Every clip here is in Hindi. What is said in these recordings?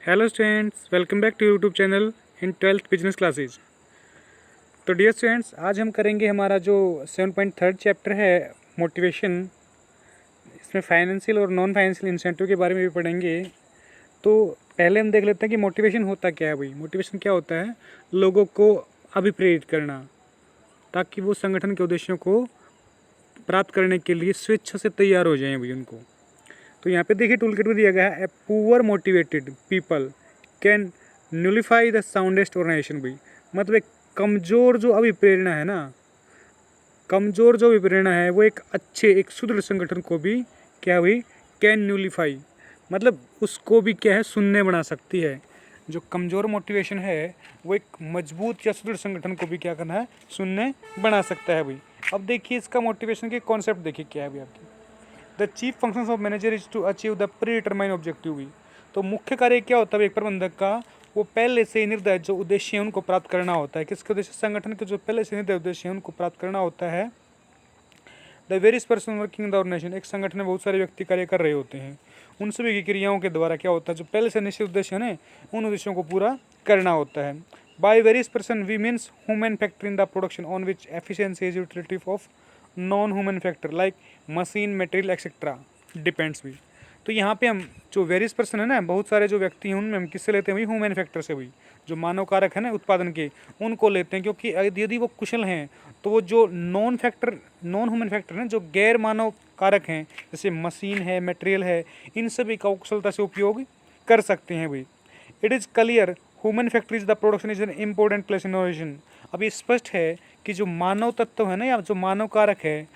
Hello students, welcome back to YouTube channel in 12th business classes. तो डियर स्टूडेंट्स, आज हम करेंगे हमारा जो 7.3 चैप्टर है मोटिवेशन। इसमें फाइनेंशियल और नॉन फाइनेंशियल इंसेंटिव के बारे में भी पढ़ेंगे। तो पहले हम देख लेते हैं कि मोटिवेशन होता क्या है। भाई मोटिवेशन क्या होता है? लोगों को अभिप्रेरित करना ताकि वो संगठन के उद्देश्यों को प्राप्त करने के लिए स्वेच्छा से तैयार हो जाएं भाई उनको। तो यहाँ पे देखिए टूल किट में दिया गया है, a poor motivated people can nullify the soundest organisation. भाई मतलब एक कमज़ोर जो अभिप्रेरणा है ना, कमज़ोर जो अभिप्रेरणा है वो एक अच्छे एक सुदृढ़ संगठन को भी क्या हुई कैन न्यूलिफाई, मतलब उसको भी क्या है शून्य बना सकती है। जो कमज़ोर मोटिवेशन है वो एक मजबूत या सुदृढ़ संगठन को भी क्या करना है शून्य बना सकता है भाई। अब देखिए इसका मोटिवेशन के कॉन्सेप्ट देखिए क्या है भाई आपकी। The chief functions of manager is to achieve the predetermine objective भी। तो मुख्य कार्य क्या होता है एक प्रबंधक का? वो पहले से निर्धारित जो उद्देश्य है उनको प्राप्त करना होता है। किसके उद्देश्य? संगठन के जो पहले से निर्धारित उद्देश्य है उनको प्राप्त करना होता है। The various person working in the organisation, एक संगठन में बहुत सारे व्यक्ति कार्य कर रहे होते हैं, उन सभी की क्रियाओं के द्वारा क्या होता है जो पहले से निश्चित उद्देश्य है उन उद्देश्यों को पूरा करना होता है। By various person we means human factor in the production on which efficiency is utility of non human factor like machine material etcetera depends भी। तो यहाँ पे हम जो वेरियस पर्सन है ना, बहुत सारे जो व्यक्ति हैं उनमें हम किससे लेते हैं भाई? ह्यूमन फैक्टर से। भाई जो मानव कारक है ना उत्पादन के, उनको लेते हैं, क्योंकि यदि वो कुशल हैं तो वो जो नॉन ह्यूमन फैक्टर हैं जो गैर मानव कारक हैं जैसे मशीन है मटेरियल है, इन सभी का कुशलता से उपयोग कर सकते हैं भाई। It is clear human factor is the production is an important place in innovation. अब ये स्पष्ट है कि जो मानव तत्व है ना या जो मानव कारक है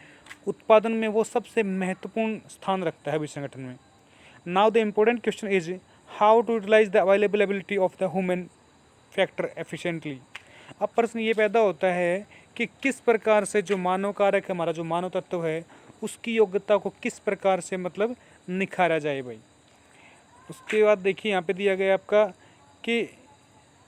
उत्पादन में वो सबसे महत्वपूर्ण स्थान रखता है अभी संगठन में। Now the important question is how to utilise the available ability of the human factor efficiently. अब प्रश्न ये पैदा होता है कि किस प्रकार से जो मानव कारक है, हमारा जो मानव तत्व है, उसकी योग्यता को किस प्रकार से मतलब निखारा जाए भाई। उसके बाद देखिए यहाँ पे दिया गया आपका कि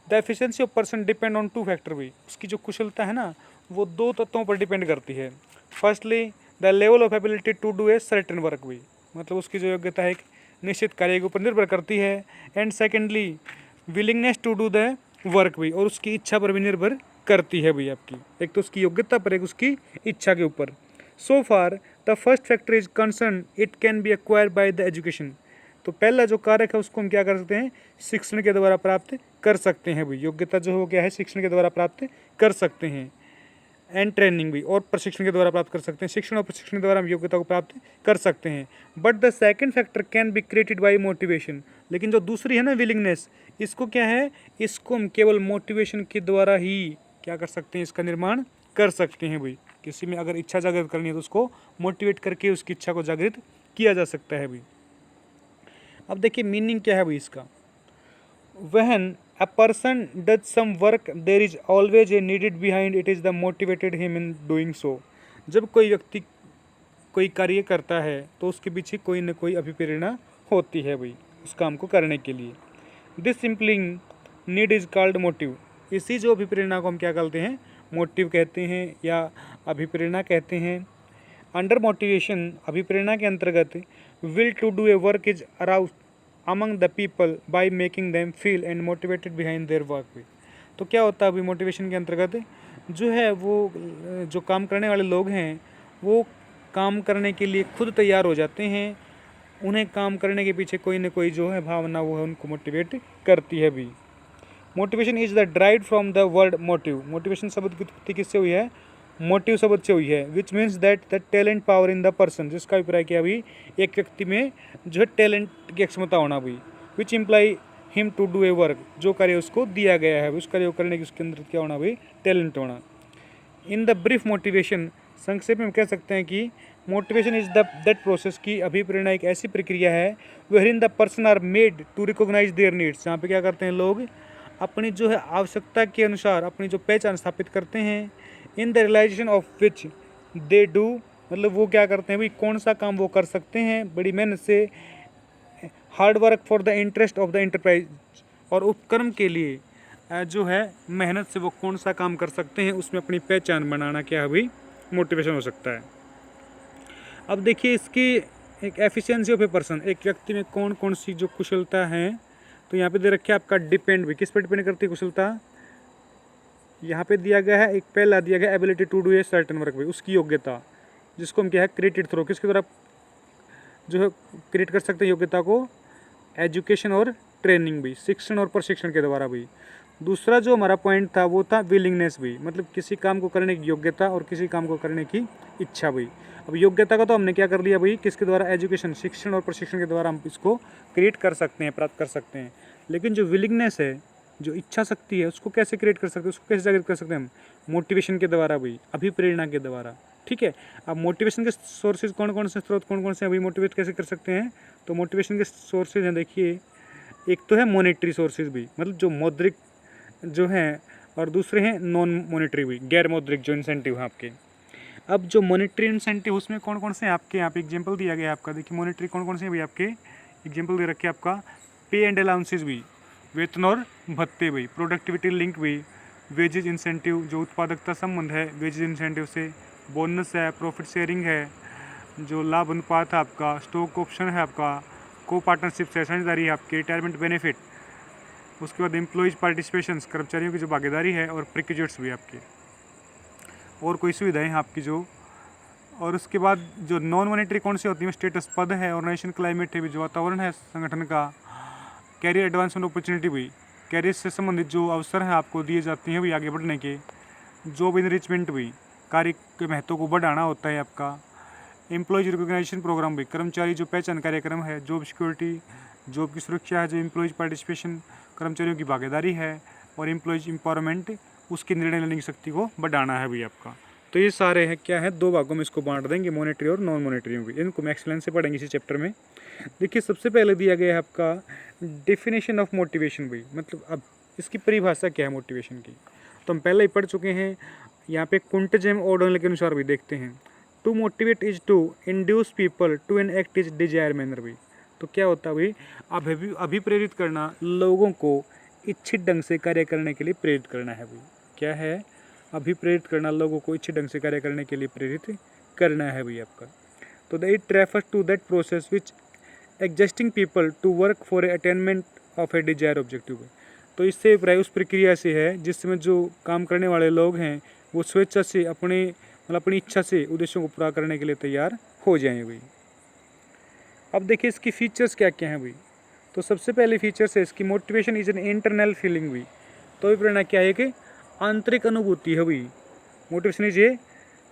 the efficiency of person depend on two factor भाई। उसकी जो कुशलता है ना वो दो तत्वों पर डिपेंड करती है। Firstly the level of ability to do a certain work भी, मतलब उसकी जो योग्यता है एक निश्चित कार्य के ऊपर निर्भर करती है। And secondly willingness to do the work भी, और उसकी इच्छा पर भी निर्भर करती है भाई आपकी। एक तो उसकी योग्यता पर, एक उसकी इच्छा के ऊपर। So far the first factor is concern it can be acquired by the education. तो पहला जो कारक है उसको हम क्या कर सकते हैं? शिक्षण के द्वारा प्राप्त कर सकते हैं भाई। योग्यता जो हो गया है शिक्षण के द्वारा प्राप्त कर सकते हैं। एंड ट्रेनिंग भी, और प्रशिक्षण के द्वारा प्राप्त कर सकते हैं। शिक्षण और प्रशिक्षण के द्वारा हम योग्यता को प्राप्त कर सकते हैं। But the second factor can be created by motivation. लेकिन जो दूसरी है ना विलिंगनेस, इसको क्या है? इसको हम केवल मोटिवेशन के द्वारा ही क्या कर सकते हैं? इसका निर्माण कर सकते हैं भाई। किसी में अगर इच्छा जागृत करनी है तो उसको मोटिवेट करके उसकी इच्छा को जागृत किया जा सकता है भाई। अब देखिए मीनिंग क्या है भाई इसका। When a person does some work there is always a needed behind it is the motivated him in doing so। जब कोई व्यक्ति कोई कार्य करता है तो उसके पीछे कोई न कोई अभिप्रेरणा होती है भाई उस काम को करने के लिए। This impelling need is called motive. इसी जो अभिप्रेरणा को हम क्या कहते हैं? मोटिव कहते हैं या अभिप्रेरणा कहते हैं। अंडर मोटिवेशन, अभिप्रेरणा के अंतर्गत, will to do a work is arouse among the people by making them feel and motivated behind their work भी। तो क्या होता है अभी मोटिवेशन के अंतर्गत जो है वो जो काम करने वाले लोग हैं वो काम करने के लिए खुद तैयार हो जाते हैं। उन्हें काम करने के पीछे कोई ना कोई जो है भावना वो है उनको मोटिवेट करती है भी। Motivation is the drive from the word motive. Motivation शब्द की उत्पत्ति किससे हुई है? मोटिव शब्द से हुई है। Which means that the talent power in the person, जिसका अभिप्राय किया भी एक व्यक्ति में जो है टैलेंट की क्षमता होना भी। Which imply him to do a work, जो कार्य उसको दिया गया है उस कार्य को करने की उसके अंदर क्या होना भाई? टैलेंट होना। इन द ब्रीफ मोटिवेशन, संक्षेप में हम कह सकते हैं कि motivation is the that process की अभिप्रेरणा एक ऐसी प्रक्रिया है wherein the person are made to recognise their needs. यहाँ पे क्या करते हैं लोग? अपनी जो है आवश्यकता के अनुसार अपनी जो पहचान स्थापित करते हैं। In the realisation of which they do, मतलब वो क्या करते हैं भाई? कौन सा काम वो कर सकते हैं बड़ी मेहनत से। Hard work for the interest of the enterprise, और उपक्रम के लिए जो है मेहनत से वो कौन सा काम कर सकते हैं उसमें अपनी पहचान बनाना क्या है भाई? मोटिवेशन हो सकता है। अब देखिए इसकी एक एफिशिएंसी ऑफ ए पर्सन, एक व्यक्ति में कौन कौन सी जो कुशलता है तो यहाँ पे दे रखे आपका डिपेंड भी, किस पे डिपेंड करती है कुशलता, यहाँ पे दिया गया है एक पहला दिया गया ability to do a certain work भी, उसकी योग्यता जिसको हम क्या है क्रिएटेड थ्रू, किसके द्वारा जो है क्रिएट कर सकते हैं योग्यता को, एजुकेशन और ट्रेनिंग भी, शिक्षण और प्रशिक्षण के द्वारा भी। दूसरा जो हमारा पॉइंट था वो था विलिंगनेस भी, मतलब किसी काम को करने की योग्यता और किसी काम को करने की इच्छा भी। अब योग्यता का तो हमने क्या कर लिया भाई, किसके द्वारा, एजुकेशन शिक्षण और प्रशिक्षण के द्वारा हम इसको क्रिएट कर सकते हैं, प्राप्त कर सकते हैं। लेकिन जो विलिंगनेस है, जो इच्छा शक्ति है, उसको कैसे क्रिएट कर सकते हैं, उसको कैसे जागृत कर सकते हैं हम, मोटिवेशन के द्वारा भी, अभिप्रेरणा के द्वारा। ठीक है, अब मोटिवेशन के सोर्सेज कौन कौन से, स्रोत कौन कौन से अभी मोटिवेट कैसे कर सकते हैं, तो मोटिवेशन के सोर्सेज हैं देखिए, एक तो है मॉनेटरी सोर्सेज भी, मतलब जो मौद्रिक जो हैं, और दूसरे हैं नॉन मॉनेटरी भी, गैर मौद्रिक जो इंसेंटिव हैं आपके। अब जो मॉनेटरी इंसेंटिव उसमें कौन कौन से हैं आपके, यहाँ पे एग्जांपल दिया गया है आपका, देखिए मॉनेटरी कौन कौन से हैं भाई आपके, एग्जांपल दे रखे आपका, पे एंड अलाउंसेज भी, वेतन और भत्ते भी, प्रोडक्टिविटी लिंक भी, वेजेज इंसेंटिव जो उत्पादकता संबंध है वेजेज इंसेंटिव से, बोनस है, प्रॉफिट शेयरिंग है, जो लाभ अनुपात है आपका, स्टॉक ऑप्शन है आपका, को पार्टनरशिप है, साझेदारी है आपकी, रिटायरमेंट बेनिफिट, उसके बाद एम्प्लॉयज़ पार्टिसिपेशन कर्मचारियों की जो भागीदारी है, और प्रिक्विजिट्स भी आपके, और कोई सुविधाएं हैं आपकी जो, और उसके बाद जो नॉन मॉनेटरी कौन सी होती है, स्टेटस पद है, ऑर्गेनाइजेशन क्लाइमेट है भी, जो वातावरण है संगठन का, कैरियर एडवांसमेंट अपॉर्चुनिटी भी, कैरियर से संबंधित जो अवसर हैं आपको दिए जाती हैं भी आगे बढ़ने के, जॉब इनरिचमेंट भी, कार्य के महत्व को बढ़ाना होता है आपका, एम्प्लॉयज रिकॉग्नाइजेशन प्रोग्राम भी, कर्मचारी जो पहचान कार्यक्रम है, जॉब सिक्योरिटी, जॉब की सुरक्षा है, जो एम्प्लॉयज पार्टिसिपेशन कर्मचारियों की भागीदारी है, और एम्प्लॉयज एम्पावरमेंट उसकी निर्णय लेने की शक्ति को बढ़ाना है भी आपका। तो ये सारे हैं क्या है, दो भागों में इसको बांट देंगे, मॉनेटरी और नॉन मॉनेटरी भी, इनको हम एक्सेलेंस से पढ़ेंगे इसी चैप्टर में। देखिए सबसे पहले दिया गया है आपका डेफिनेशन ऑफ मोटिवेशन भी, मतलब अब इसकी परिभाषा क्या है मोटिवेशन की, तो हम पहले ही पढ़ चुके हैं। यहाँ पे कुंटजेम ओडोनेल के अनुसार भी देखते हैं, to motivate is to induce people to an act is desire manner भी। तो क्या होता है भाई, अभिप्रेरित करना, लोगों को इच्छित ढंग से कार्य करने के लिए प्रेरित करना है भाई। क्या है, अभिप्रेरित करना, लोगों को इच्छित ढंग से कार्य करने के लिए प्रेरित करना है भाई आपका। तो it refers to that process which existing people to work for a attainment of a desire objective. तो इससे प्राय उस प्रक्रिया से है जिसमें जो काम करने वाले लोग हैं वो स्वेच्छा से अपनी इच्छा से उद्देश्यों को पूरा करने के लिए तैयार हो जाएं भाई। अब देखिए इसकी फीचर्स क्या क्या हैं भाई। तो सबसे पहले फीचर्स है इसकी, motivation is an internal feeling भी। तो प्रेरणा क्या है कि आंतरिक अनुभूति है भाई। Motivation is a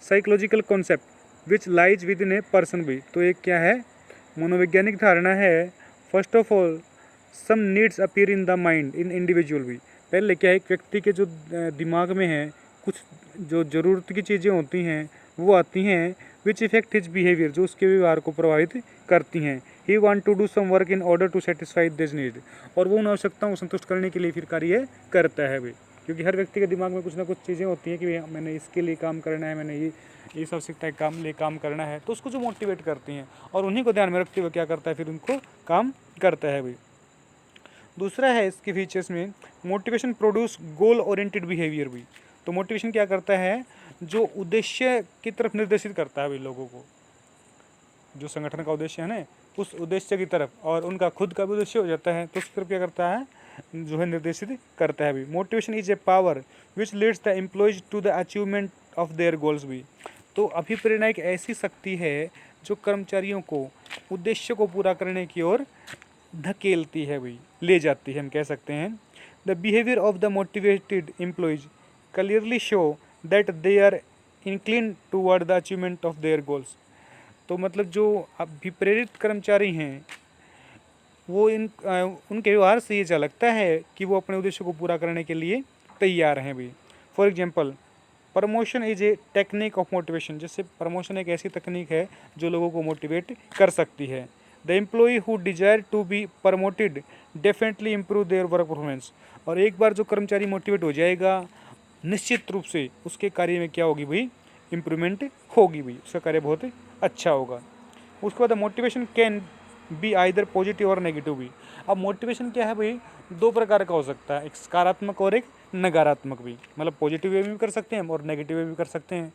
psychological concept which lies within a person भी। तो एक क्या है, मनोवैज्ञानिक धारणा है। First of all some needs appear in the mind in individual भी। पहले क्या है, एक व्यक्ति के जो दिमाग में है कुछ जो ज़रूरत की चीज़ें होती हैं वो आती हैं, विच इफेक्ट हिज बिहेवियर, जो उसके व्यवहार को प्रभावित करती हैं। He want to do some work in order to satisfy this need, और वो उन आवश्यकताओं को संतुष्ट करने के लिए फिर कार्य करता है भाई। क्योंकि हर व्यक्ति के दिमाग में कुछ ना कुछ चीज़ें होती हैं कि भैया मैंने इसके लिए काम करना है, मैंने ये इस आवश्यकता के लिए काम करना है, तो उसको जो मोटिवेट करती हैं और उन्हीं को ध्यान में रखते हुए क्या करता है, फिर उनको काम करता है भाई। दूसरा है इसके फीचर्स में, motivation produce goal oriented behaviour भी। तो मोटिवेशन क्या करता है, जो उद्देश्य की तरफ निर्देशित करता है भाई लोगों को, जो संगठन का उद्देश्य है ना उस उद्देश्य की तरफ, और उनका खुद का भी उद्देश्य हो जाता है तो उसकी तरफ क्या करता है, जो है निर्देशित करता है भी। Motivation is a power which leads the employees to the achievement of their goals भी। तो अभिप्रेरणा एक ऐसी शक्ति है जो कर्मचारियों को उद्देश्य को पूरा करने की ओर धकेलती है भाई, ले जाती है, हम कह सकते हैं। The behaviour of the motivated employees clearly show that they are inclined toward the achievement of their goals. तो मतलब जो अभिप्रेरित कर्मचारी हैं वो उनके व्यवहार से ये झलकता है कि वो अपने उद्देश्य को पूरा करने के लिए तैयार हैं भाई। For example, promotion is a technique of motivation. जैसे प्रमोशन एक ऐसी तकनीक है जो लोगों को मोटिवेट कर सकती है। The employee who desire to be promoted definitely improve their work performance. और एक बार जो कर्मचारी मोटिवेट हो जाएगा, निश्चित रूप से उसके कार्य में क्या होगी भाई, इम्प्रूवमेंट होगी भाई, उसका कार्य बहुत अच्छा होगा। उसके बाद motivation can be either positive और नेगेटिव भी। अब मोटिवेशन क्या है भाई, दो प्रकार का हो सकता है, एक सकारात्मक और एक नकारात्मक भी। मतलब पॉजिटिव वे में भी कर सकते हैं और नेगेटिव वे में भी कर सकते हैं।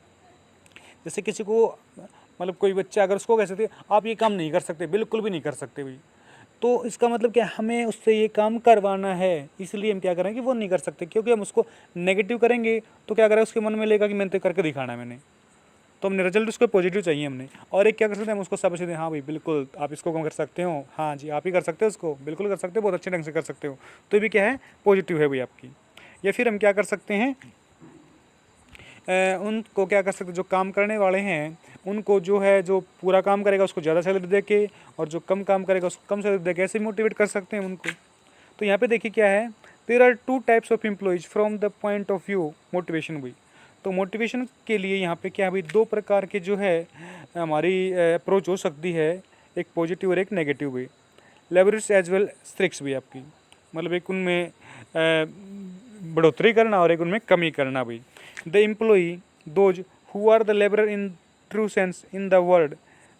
जैसे किसी को, मतलब कोई बच्चा अगर उसको कह सकते आप ये काम नहीं कर सकते, बिल्कुल भी नहीं कर सकते भाई, तो इसका मतलब क्या, हमें उससे ये काम करवाना है, इसलिए हम क्या करेंगे वो नहीं कर सकते, क्योंकि हम उसको नेगेटिव करेंगे तो क्या करेगा, उसके मन में लेगा कि मैंने तो करके दिखाना है मैंने, तो हमने रिजल्ट उसको पॉजिटिव चाहिए हमने। और एक क्या कर सकते हैं, हम उसको शाबाशी दें, हाँ भाई बिल्कुल आप इसको कम कर सकते हो, हाँ जी आप ही कर सकते हो उसको, बिल्कुल कर सकते हो, बहुत अच्छे ढंग से कर सकते हो, तो ये भी क्या है, पॉजिटिव है भाई आपकी। या फिर हम क्या कर सकते हैं, उनको क्या कर सकते, जो काम करने वाले हैं उनको जो है, जो पूरा काम करेगा उसको ज़्यादा सैलरी दे के, और जो कम काम करेगा उसको कम सैलरी दे के, ऐसे मोटिवेट कर सकते हैं उनको। तो यहाँ पे देखिए क्या है, there are 2 types of employees from the point of view motivation भी। तो मोटिवेशन के लिए यहाँ पे क्या है भाई, 2 प्रकार के जो है हमारी अप्रोच हो सकती है, एक पॉजिटिव और एक नेगेटिव भी। लेवरेज एज वेल स्ट्रिक्स भी आपकी, मतलब एक उनमें बढ़ोतरी करना और एक उनमें कमी करना भी। The employee those who are the labourer in true sense in the word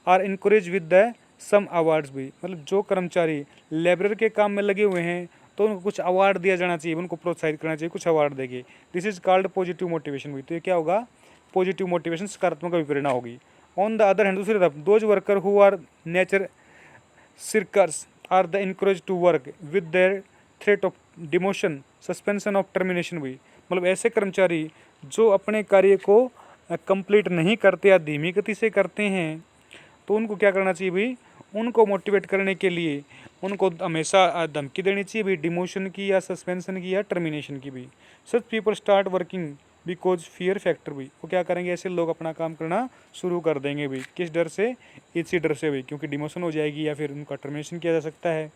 are encourage with the some awards भी, मतलब जो कर्मचारी लेबरर के काम में लगे हुए हैं तो उनको कुछ अवार्ड दिया जाना चाहिए, उनको प्रोत्साहित करना चाहिए, कुछ अवार्ड देंगे। This is called positive motivation भी। तो ये क्या होगा, पॉजिटिव मोटिवेशन, सकारात्मक अभिप्रेरणा होगी। ऑन द अदर हैंड, दूसरी तरफ those worker who are nature shirkers are the encourage to work with their threat of demotion suspension of termination भी, मतलब ऐसे कर्मचारी जो अपने कार्य को कंप्लीट नहीं करते या धीमी गति से करते हैं, तो उनको क्या करना चाहिए भाई, उनको मोटिवेट करने के लिए उनको हमेशा धमकी देनी चाहिए भी, डिमोशन की या सस्पेंशन की या टर्मिनेशन की भी। Such people start working because fear factor भी, वो क्या करेंगे, ऐसे लोग अपना काम करना शुरू कर देंगे भाई, किस डर से, इसी डर से भाई, क्योंकि डिमोशन हो जाएगी या फिर उनका टर्मिनेशन किया जा सकता है।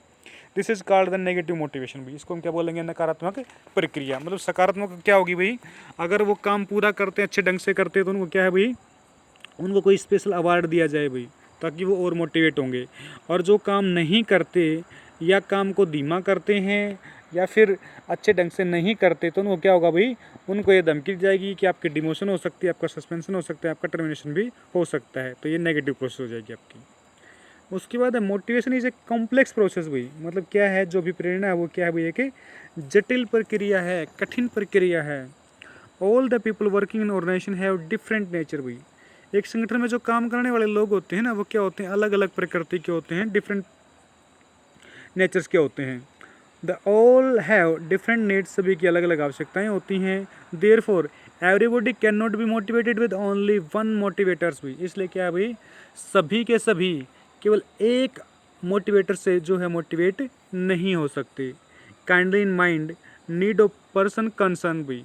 This is called the negative motivation भी, इसको हम क्या बोलेंगे, नकारात्मक प्रक्रिया। मतलब सकारात्मक क्या होगी भाई, अगर वो काम पूरा करते हैं, अच्छे ढंग से करते हैं, तो उनको क्या है भाई, उनको कोई स्पेशल अवार्ड दिया जाए भाई, ताकि वो और मोटिवेट होंगे। और जो काम नहीं करते या काम को धीमा करते हैं या फिर अच्छे ढंग से नहीं करते, तो उनको क्या होगा भाई, उनको ये धमकी दी जाएगी कि आपकी डिमोशन हो सकती है, आपका सस्पेंशन हो सकता है, आपका टर्मिनेशन भी हो सकता है। तो ये नेगेटिव प्रोसेस हो जाएगी आपकी। उसके बाद है motivation is a complex process भाई, मतलब क्या है, जो भी प्रेरणा है वो क्या है भाई, एक जटिल प्रक्रिया है, कठिन प्रक्रिया है। All the people working in organisation have different nature भाई, एक संगठन में जो काम करने वाले लोग होते हैं ना, वो क्या होते हैं, अलग अलग प्रकृति के होते हैं, डिफरेंट नेचर्स के होते हैं। The all have different needs, सभी की अलग अलग आवश्यकताएं होती हैं। Therefore everybody can not be motivated with only one motivators भी, इसलिए क्या है भाई, सभी के सभी केवल एक मोटिवेटर से जो है मोटिवेट नहीं हो सकते। Kindly in mind need of person concern भी,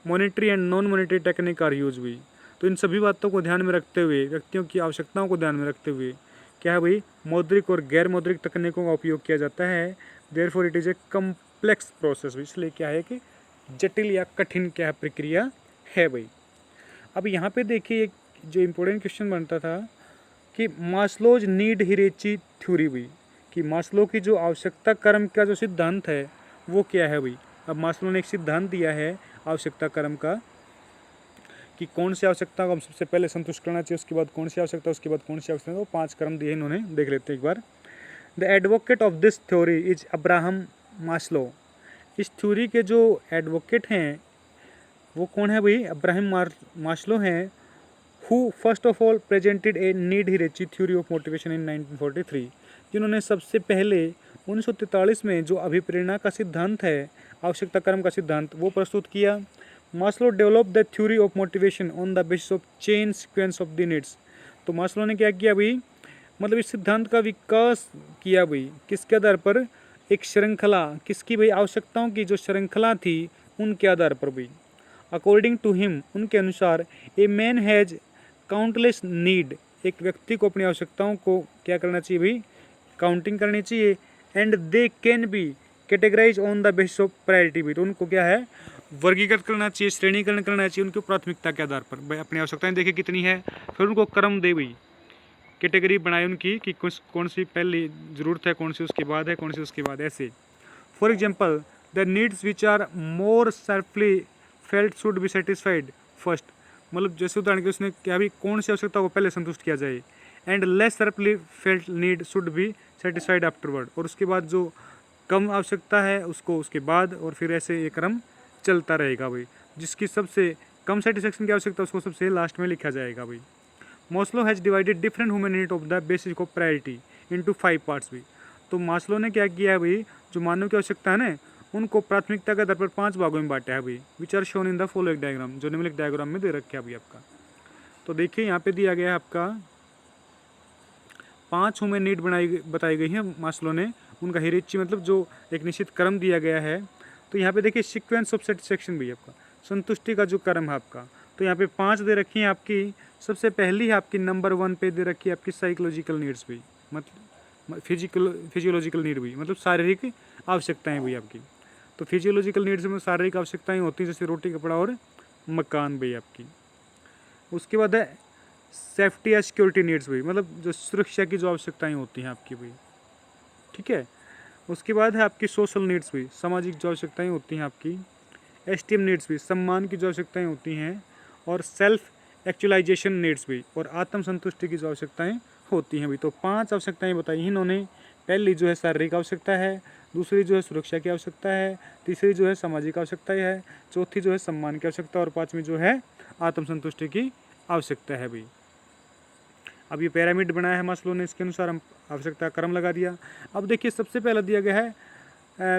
monetary and non monetary technique are use भी। तो इन सभी बातों को ध्यान में रखते हुए, व्यक्तियों की आवश्यकताओं को ध्यान में रखते हुए क्या है भाई, मौद्रिक और गैर मौद्रिक तकनीकों का उपयोग किया जाता है। Therefore it is a complex process, इसलिए क्या है कि जटिल या कठिन क्या है प्रक्रिया है भाई। अब यहाँ पे देखिए एक जो इम्पोर्टेंट क्वेश्चन बनता था कि मास्लोज नीड हिरेची थ्योरी भी, कि मास्लो की जो आवश्यकता क्रम का जो सिद्धांत है वो क्या है भाई। अब मास्लो ने एक सिद्धांत दिया है आवश्यकता क्रम का, कि कौन सी आवश्यकता को हम सबसे पहले संतुष्ट करना चाहिए, उसके बाद कौन सी आवश्यकता, उसके बाद कौन सी आवश्यकता, वो 5 क्रम दिए इन्होंने, देख लेते हैं एक बार। The advocate of this theory is Abraham Maslow, इस थ्योरी के जो एडवोकेट हैं वो कौन है भाई, अब्राहम मास्लो हैं। Who first of all presented a need hierarchy theory of motivation in 1943, जिन्होंने सबसे पहले 1943 में जो अभिप्रेरणा का सिद्धांत है, आवश्यकता क्रम का सिद्धांत, वो प्रस्तुत किया। Maslow develop the theory of motivation on the basis of chain sequence of the needs. तो मास्लो ने क्या किया भाई, मतलब इस सिद्धांत का विकास किया भाई, किसके आधार पर, एक श्रृंखला, किसकी भाई, आवश्यकताओं की जो श्रृंखला थी उनके आधार पर भाई। अकॉर्डिंग टू हिम, उनके अनुसार, a man has countless need, एक व्यक्ति को अपनी आवश्यकताओं को क्या करना चाहिए भाई, काउंटिंग करनी चाहिए। And they can be categorise on the basis of priority भी, तो उनको क्या है, वर्गीकृत करना चाहिए, श्रेणीकरण करना चाहिए उनकी प्राथमिकता के आधार पर भाई, अपनी आवश्यकताएं देखे कितनी है, फिर उनको क्रम दे भाई, कैटेगरी बनाए उनकी कि कुछ कौन सी पहली ज़रूरत है, कौन सी उसके बाद है, कौन सी उसके बाद, ऐसे। For example the needs which are more sharply felt should be satisfied first, मतलब जैसे उदाहरण के उसने क्या भी, कौन सी आवश्यकता को पहले संतुष्ट किया जाए। And less sharply felt need should be satisfied afterward, और उसके बाद जो कम आवश्यकता है उसको उसके बाद, और फिर ऐसे ये क्रम चलता रहेगा भाई, जिसकी सबसे कम सेटिस्फेक्शन की आवश्यकता उसको सबसे लास्ट में लिखा जाएगा भाई। Maslow has divided different human need of the basis of priority into 5 parts भी, तो मास्लो ने क्या किया है भाई, जो मानव की आवश्यकता है ना, उनको प्राथमिकता के आधार पर 5 भागों में बांटा है भाई, which are shown in the following diagram, जो निम्नलिखित डायग्राम में दे रखा है अभी आपका। तो देखिए यहाँ पे दिया गया है आपका 5 ह्यूमन नीड बताई गई है मास्लो ने, उनका हियरार्ची मतलब जो एक निश्चित क्रम दिया गया है। तो यहाँ पे देखिए सीक्वेंस ऑफ सेटिस्फेक्शन भी आपका, संतुष्टि का जो क्रम है आपका, तो यहाँ पे 5 दे रखी है आपकी। सबसे पहली है आपकी नंबर 1 पे दे रखी है आपकी साइकोलॉजिकल नीड्स भी, मतलब फिजियोलॉजिकल नीड भी, मतलब शारीरिक आवश्यकताएं भी आपकी। तो फिजियोलॉजिकल नीड्स में शारीरिक आवश्यकताएं होती हैं, जैसे रोटी कपड़ा और मकान भी आपकी। उसके बाद है सेफ्टी या सिक्योरिटी नीड्स भी, मतलब जो सुरक्षा की जो आवश्यकताएं होती हैं आपकी भी, ठीक है। उसके बाद है आपकी सोशल नीड्स भी, सामाजिक जो आवश्यकताएं होती हैं आपकी। एस्टीम नीड्स भी, सम्मान की जो आवश्यकताएं होती हैं। और सेल्फ एक्चुअलाइजेशन नीड्स भी, और आत्मसंतुष्टि की जो आवश्यकताएं होती हैं भी। तो 5 आवश्यकताएं बताई हैं इन्होंने। पहली जो है शारीरिक आवश्यकता है, दूसरी जो है सुरक्षा की आवश्यकता है, तीसरी जो है सामाजिक आवश्यकता है, चौथी जो है सम्मान की आवश्यकता, और 5वीं जो है आत्मसंतुष्टि की आवश्यकता है भाई। अब ये पिरामिड बनाया है मास्लो ने, इसके अनुसार हम आवश्यकता क्रम लगा दिया। अब देखिए सबसे पहला दिया गया है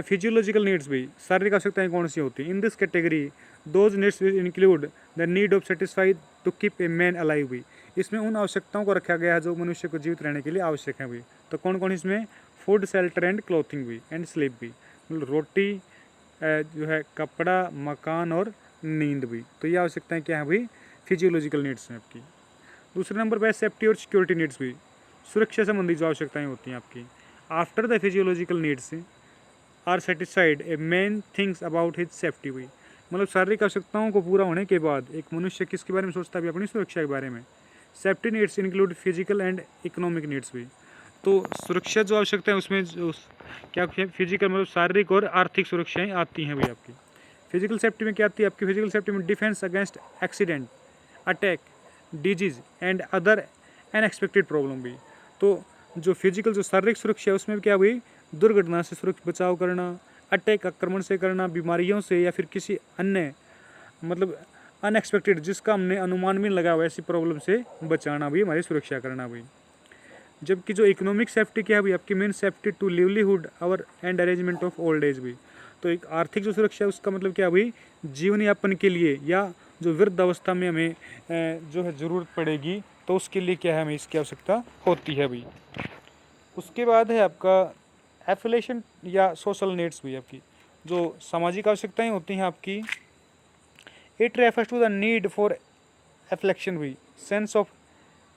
फिजियोलॉजिकल नीड्स भी, शारीरिक आवश्यकताएं कौन सी होती हैं। In this category those needs will include the need of satisfied to keep a man alive भी। इसमें उन आवश्यकताओं को रखा गया है जो मनुष्य को जीवित रहने के लिए आवश्यक है भी। तो कौन कौन इसमें, फूड शेल्टर एंड क्लोथिंग भी, एंड स्लीप भी, मतलब रोटी जो है, कपड़ा, मकान और नींद भी। तो ये आवश्यकताएं क्या है भाई, फिजियोलॉजिकल नीड्स हैं आपकी। दूसरे नंबर पर सेफ्टी और सिक्योरिटी नीड्स भी, सुरक्षा संबंधी जो आवश्यकताएं होती हैं आपकी। After the physiological needs are satisfied a man things about his safety भी, मतलब शारीरिक आवश्यकताओं को पूरा होने के बाद एक मनुष्य किसके बारे में सोचता है भी, अपनी सुरक्षा के बारे में। Safety needs include physical and economic needs भी। तो सुरक्षा जो आवश्यकता है उसमें जो क्या फिजिकल मतलब शारीरिक और आर्थिक सुरक्षाएं आती हैं भी आपकी। फिजिकल सेफ्टी में क्या आती है आपकी, फिजिकल सेफ्टी में defence against accident, attack, disease and other unexpected problem भी। तो जो फिजिकल जो शारीरिक सुरक्षा है उसमें क्या हुई, दुर्घटना से सुरक्षित बचाव करना, अटैक आक्रमण से करना, बीमारियों से, या फिर किसी अन्य मतलब अनएक्सपेक्टेड जिसका हमने अनुमान भी नहीं लगा हुआ ऐसी प्रॉब्लम से बचाना भी, हमारी सुरक्षा करना भी। जबकि जो इकोनॉमिक सेफ्टी क्या है भी आपकी, मेन सेफ्टी टू लिवलीहुड और and arrangement of old age भी। तो एक आर्थिक जो सुरक्षा है उसका मतलब क्या हुई, जीवन यापन के लिए या जो वृद्ध अवस्था में हमें जो है ज़रूरत पड़ेगी, तो उसके लिए क्या है, हमें इसकी आवश्यकता होती है भाई। उसके बाद है आपका एफिलेशन या सोशल नीड्स भी आपकी, जो सामाजिक आवश्यकताएं होती हैं आपकी। It refers to the need for affection भी, sense of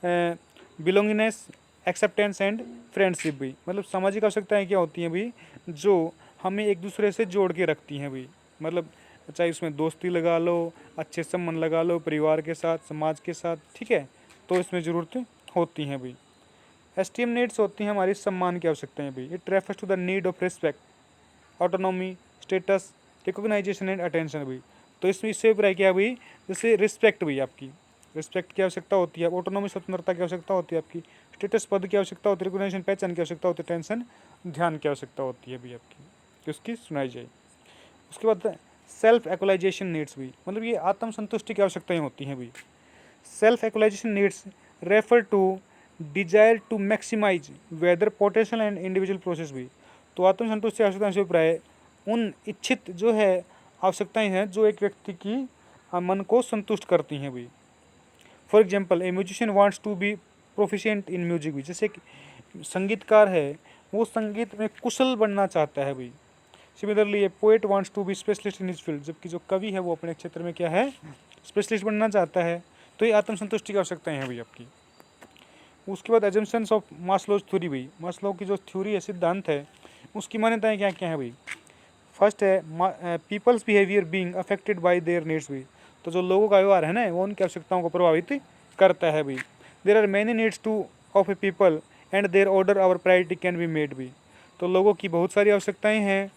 belongingness, acceptance and friendship भी, मतलब सामाजिक आवश्यकताएं क्या होती हैं भाई, जो हमें एक दूसरे से जोड़ के रखती हैं भाई, मतलब चाहे उसमें दोस्ती लगा लो, अच्छे संबंध लगा लो परिवार के साथ, समाज के साथ, ठीक है, तो इसमें ज़रूरत होती हैं भाई। एस्टीम नीड्स होती हैं हमारी सम्मान की आवश्यकताएं भाई। It refers to the need of respect, autonomy, status, recognisation and attention भी। तो इसमें इससे ऊपर है क्या भाई, जैसे रिस्पेक्ट भी आपकी, रिस्पेक्ट की आवश्यकता होती है, ऑटोनॉमी स्वतंत्रता की आवश्यकता होती है आपकी, स्टेटस पद की आवश्यकता होती है, रिकॉग्निशन पहचान की आवश्यकता होती है, टेंशन ध्यान की आवश्यकता होती है भी आपकी, कि उसकी सुनाई जाए। उसके बाद सेल्फ एक्चुअलाइजेशन नीड्स भी, मतलब ये आत्मसंतुष्टि की आवश्यकताएं होती हैं भी। Self actualisation needs refer to desire to maximise whether potential and individual process भी। तो आत्मसंतुष्टि आवश्यकताएं से प्राय उन इच्छित जो है आवश्यकताएं हैं जो एक व्यक्ति की मन को संतुष्ट करती हैं भी। For example a musician wants to be proficient in music भी, जैसे संगीतकार है वो संगीत में कुशल बनना चाहता है भाई। Similarly a poet wants to be specialist in his field, जबकि जो कवि है वो अपने क्षेत्र में क्या है, स्पेशलिस्ट बनना चाहता है। तो ये आत्मसंतुष्टि की आवश्यकताएं हैं भाई आपकी। उसके बाद एजम्पशंस ऑफ मास्लोज थ्योरी भाई, मास्लो की जो थ्योरी है, सिद्धांत है, उसकी मान्यताएं क्या क्या है भाई। फर्स्ट है peoples behaviour being affected by there needs भी, तो जो लोगों का व्यवहार है ना वो उनकी आवश्यकताओं को प्रभावित करता है भाई। There are many needs to of a people and their order our priority can be made भी। तो लोगों की बहुत सारी आवश्यकताएं हैं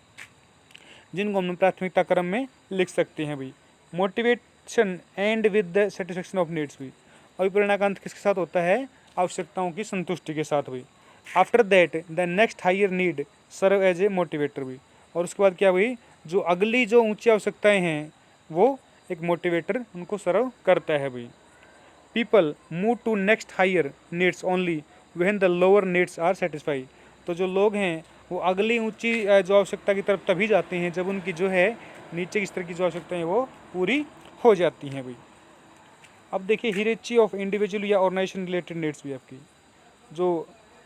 जिनको हम प्राथमिकता क्रम में लिख सकते हैं भाई। Motivation and with the satisfaction of needs भी, अभिप्रेरणा का अंत किसके साथ होता है, आवश्यकताओं की संतुष्टि के साथ भी। After that the next higher need serve as a motivator भी, और उसके बाद क्या हुई, जो अगली जो ऊंची आवश्यकताएं हैं वो एक मोटिवेटर उनको सर्व करता है भाई। People move to next higher needs only when the lower needs are satisfy, तो जो लोग हैं वो अगली ऊंची जो आवश्यकता की तरफ तभी जाते हैं जब उनकी जो है नीचे की स्तर की जो आवश्यकताएं हैं वो पूरी हो जाती हैं भाई। अब देखिए हियरार्ची ऑफ इंडिविजुअल या ऑर्गेनाइजेशन रिलेटेड नीड्स भी आपकी जो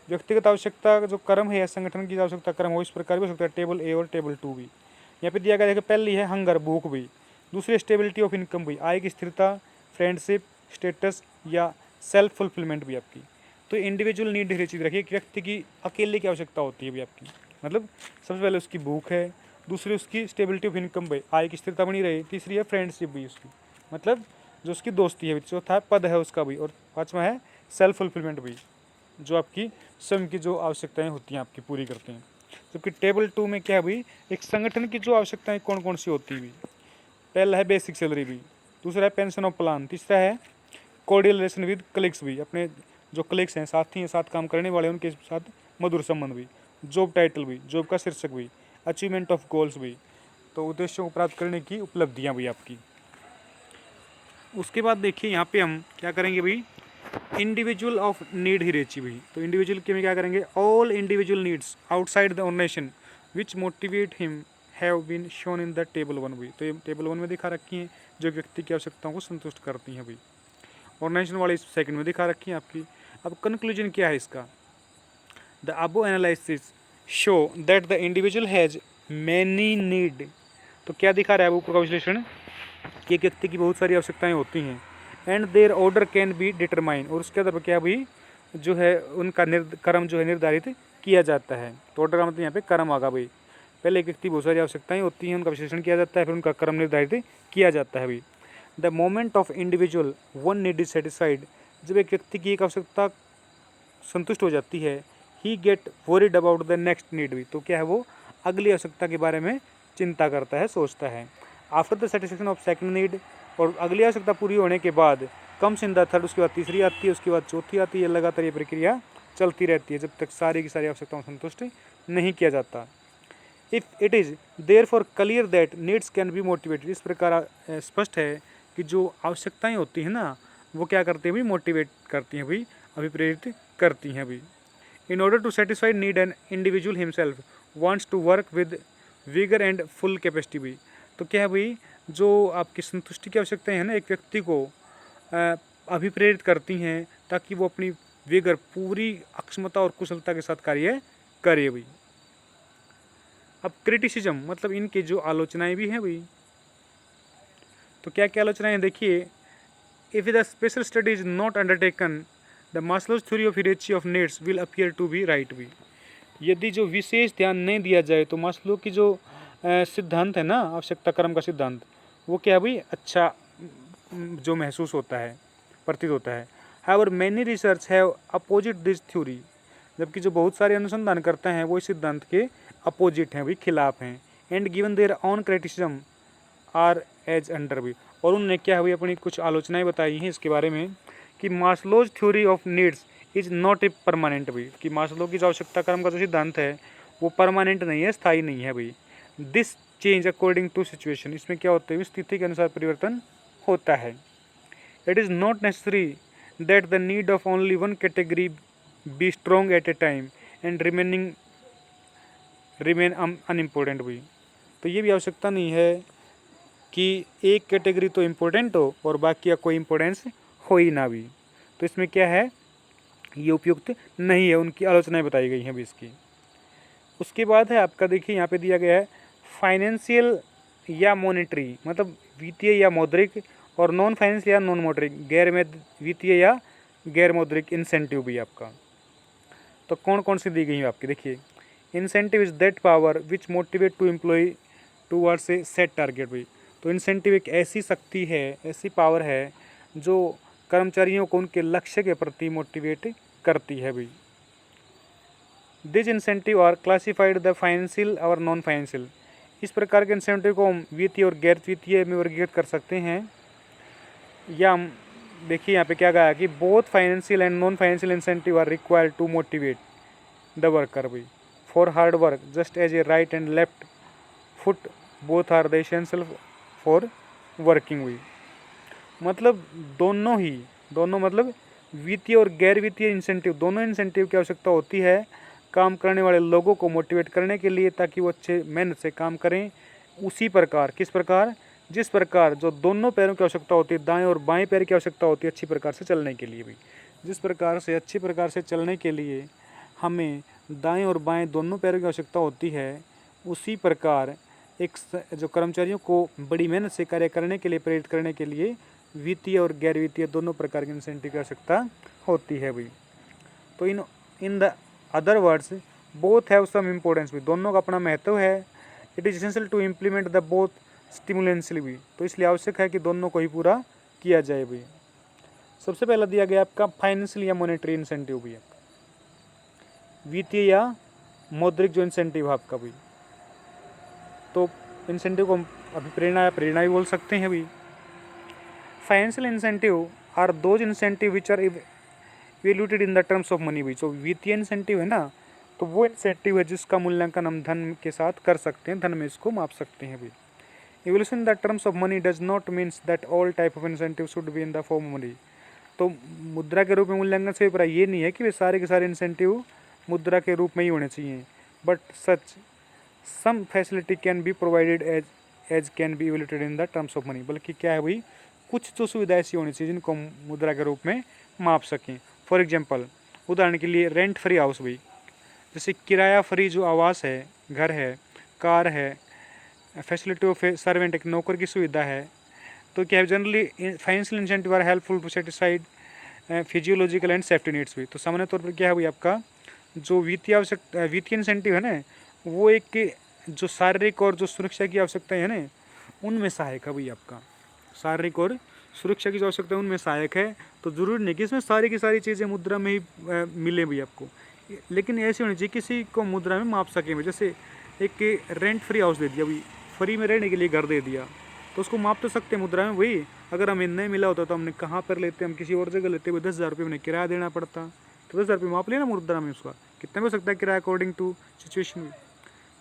व्यक्तिगत आवश्यकता जो क्रम है या संगठन की आवश्यकता क्रम हो इस प्रकार भी हो सकता है, टेबल ए और टेबल 2 भी। यहाँ पे दिया गया देखिए पहली है हंगर भूख भी, दूसरी स्टेबिलिटी ऑफ इनकम भी, आय की स्थिरता, फ्रेंडशिप स्टेटस या सेल्फ फुलफिलमेंट भी आपकी। तो इंडिविजुअल नीड हर चीज़ रखिए, व्यक्ति की अकेले की आवश्यकता होती है भी आपकी, मतलब सबसे पहले उसकी भूख है, दूसरी उसकी स्टेबिलिटी ऑफ इनकम भी, आय की स्थिरता बनी रहे, तीसरी है फ्रेंडशिप भी उसकी, मतलब जो उसकी दोस्ती है, चौथा पद है उसका भी, और पाँचवा है सेल्फ फुलफिलमेंट भी, जो आपकी स्वयं की जो आवश्यकताएं होती हैं आपकी पूरी करते हैं। जबकि टेबल 2 में क्या है भाई, एक संगठन की जो आवश्यकताएं कौन कौन सी होती है भी, पहला है बेसिक सैलरी भी, दूसरा है पेंशन ऑफ प्लान, तीसरा है कोर्डियल रिलेशन विद कलीग्स भी, अपने जो कलीग्स हैं साथी हैं साथ काम करने वाले उनके साथ मधुर संबंध भी, जॉब टाइटल भी, जॉब का शीर्षक भी, अचीवमेंट ऑफ गोल्स भी, तो उद्देश्यों को प्राप्त करने की उपलब्धियाँ भी आपकी। उसके बाद देखिए यहाँ पे हम क्या करेंगे भाई, इंडिविजुअल ऑफ नीड हियरार्ची भी। तो इंडिविजुअल के में क्या करेंगे, all individual needs outside the organisation which motivate him have been shown in the table 1 भी। तो ये टेबल 1 में दिखा रखी हैं जो व्यक्ति की आवश्यकताओं को संतुष्ट करती हैं भाई, ऑर्गेनाइजेशन वाले इस सेकंड में दिखा रखी हैं आपकी। अब कंक्लूजन क्या है इसका, the above analysis show that the individual has many need. तो क्या दिखा रहा है वो का विश्लेषण कि एक व्यक्ति की बहुत सारी आवश्यकताएं होती हैं, and their order can be determine, और उसके आधार पर क्या भी जो है उनका क्रम जो है निर्धारित किया जाता है। तो ऑर्डर का मतलब यहाँ पे क्रम आगा भाई, पहले एक व्यक्ति बहुत सारी आवश्यकताएं होती हैं उनका विश्लेषण किया जाता है, फिर उनका क्रम निर्धारित किया जाता है भाई। The moment of individual one need is satisfied, जब एक व्यक्ति की एक आवश्यकता संतुष्ट हो जाती है, he get worried about the next need भी। तो क्या है वो अगली आवश्यकता के बारे में चिंता करता है, सोचता है। After the satisfaction of second need, और अगली आवश्यकता पूरी होने के बाद कम्स इन द थर्ड, उसके बाद तीसरी आती है, उसके बाद चौथी आती है, लगातार ये प्रक्रिया चलती रहती है जब तक सारी की सारी आवश्यकताओं संतुष्ट नहीं किया जाता। If it is therefore clear that needs can be motivated, इस प्रकार स्पष्ट है कि जो आवश्यकताएं होती हैं ना वो क्या करती हैं भाई, मोटिवेट करती हैं भाई, अभिप्रेरित करती हैं भाई। In order to satisfy need an individual himself wants to work with vigour and full capacity भी। तो क्या है भाई, जो आपकी संतुष्टि की आवश्यकताएं हैं ना एक व्यक्ति को अभिप्रेरित करती हैं ताकि वो अपनी विगर पूरी अक्षमता और कुशलता के साथ कार्य करे भाई। अब क्रिटिसिज्म मतलब इनकी जो आलोचनाएं भी हैं भाई, तो क्या क्या आलोचनाएं देखिए, if the special study is not undertaken the Maslow's theory of hierarchy of needs will appear to be right भी। यदि जो विशेष ध्यान नहीं दिया जाए तो मास्लो की जो सिद्धांत है ना आवश्यकता क्रम का सिद्धांत, वो क्या है भाई अच्छा जो महसूस होता है, प्रतीत होता है। However many research have opposite this theory, जबकि जो बहुत सारे अनुसंधान करते हैं वो इस सिद्धांत के अपोजिट हैं भी, खिलाफ हैं। And given their own criticism are as under भी, और उन्होंने क्या हुई अपनी कुछ आलोचनाएं बताई हैं इसके बारे में कि Maslow's theory of needs is not a permanent भी, कि मास्लो की जो आवश्यकता क्रम का जो सिद्धांत है वो परमानेंट नहीं है, स्थायी नहीं है भाई। This change according to situation, इसमें क्या होता है स्थिति के अनुसार परिवर्तन होता है। It is not necessary that the need of only one category be strong at a time and remain unimportant भी। तो ये भी आवश्यकता नहीं है कि एक कैटेगरी तो इम्पोर्टेंट हो और बाकी का कोई इम्पोर्टेंस हो ही ना भी। तो इसमें क्या है ये उपयुक्त नहीं है, उनकी आलोचनाएं बताई गई हैं भी इसकी। उसके बाद है आपका देखिए यहाँ पे दिया गया है फाइनेंशियल या मॉनेटरी, मतलब वित्तीय या मौद्रिक, और नॉन फाइनेंशियल या नॉन मौद्रिक, गैर वित्तीय या गैर मौद्रिक इंसेंटिव भी आपका। तो कौन कौन सी दी गई है आपकी देखिए, incentive is that power which motivate to employ towards a set target भी। तो इंसेंटिव एक ऐसी शक्ति है, ऐसी पावर है जो कर्मचारियों को उनके लक्ष्य के प्रति मोटिवेट करती है भाई। This incentive are classified the financial और नॉन फाइनेंशियल, इस प्रकार के इंसेंटिव को हम वित्तीय और गैर वित्तीय में वर्गीकृत कर सकते हैं। या हम देखिए यहाँ पे क्या कहा कि both financial and non financial incentive are required to motivate the worker भाई for hard work just as a right and left foot both are the essential for working भाई। मतलब दोनों मतलब वित्तीय और गैर वित्तीय इंसेंटिव, दोनों इंसेंटिव की आवश्यकता होती है काम करने वाले लोगों को मोटिवेट करने के लिए, ताकि वो अच्छे मेहनत से काम करें। उसी प्रकार, किस प्रकार, जिस प्रकार जो दोनों पैरों की आवश्यकता होती है, दाएं और बाएं पैर की आवश्यकता होती है अच्छी प्रकार से चलने के लिए भी, जिस प्रकार से अच्छी प्रकार से चलने के लिए हमें दाएं और बाएं दोनों पैरों की आवश्यकता होती है, उसी प्रकार जो कर्मचारियों को बड़ी मेहनत से कार्य करने के लिए प्रेरित करने के लिए वित्तीय और गैर वित्तीय दोनों प्रकार के इंसेंटिव की आवश्यकता होती है भाई। तो in the other words both have some importance भी, दोनों का अपना महत्व है। It is essential to implement the both simultaneously भी, तो इसलिए आवश्यक है कि दोनों को ही पूरा किया जाए भी। सबसे पहला दिया गया आपका फाइनेंशियल या मॉनेटरी इंसेंटिव भी, वित्तीय या मौद्रिक जो इंसेंटिव है आपका भी। तो इंसेंटिव को हम अभी प्रेरणा भी बोल सकते हैं भी। Financial incentive are those incentive which are evaluated in the terms of money भी। जो वित्तीय इंसेंटिव है ना, तो वो इंसेंटिव है जिसका मूल्यांकन हम धन के साथ कर सकते हैं, धन में इसको माप सकते हैं भी। Evolution in the terms of money does not means that all type of incentive should be in the form money. तो मुद्रा के रूप में मूल्यांकन से अभिप्राय ये नहीं है कि वे सारे के सारे इंसेंटिव मुद्रा के रूप में ही होने चाहिए, but such some facility can be provided as can be evaluated in the terms of money. बल्कि क्या है भाई, कुछ तो सुविधा ऐसी होनी चाहिए जिनको मुद्रा के रूप में माप सकें। फॉर एग्जांपल, उदाहरण के लिए रेंट फ्री हाउस भी, जैसे किराया फ्री जो आवास है, घर है, कार है, फैसिलिटी ऑफ सर्वेंट, एक नौकर की सुविधा है। तो क्या है, generally financial incentive are helpful to satisfied physiological and safety needs भी। तो सामान्य तौर पर क्या है भाई, आपका जो वित्तीय इंसेंटिव है ना, वो एक जो शारीरिक और जो सुरक्षा की आवश्यकताएं है ना, उनमें सहायक है भाई। आपका शारीरिक और सुरक्षा की जो आवश्यकता है उनमें सहायक है। तो जरूरी नहीं कि इसमें सारी की सारी चीज़ें मुद्रा में ही मिले भी आपको, लेकिन ऐसी होनी चाहिए किसी को मुद्रा में माप सकें भी। जैसे एक रेंट फ्री हाउस दे दिया भाई, फ्री में रहने के लिए घर दे दिया, तो उसको माप तो सकते हैं मुद्रा में भाई। अगर हमें नहीं मिला होता तो हमने कहाँ पर लेते, हम किसी और जगह लेते हुए 10,000 रुपये में किराया देना पड़ता, तो 10,000 रुपये माप लेना मुद्रा में, उसका कितना हो सकता है किराया अकॉर्डिंग टू सिचुएशन भी।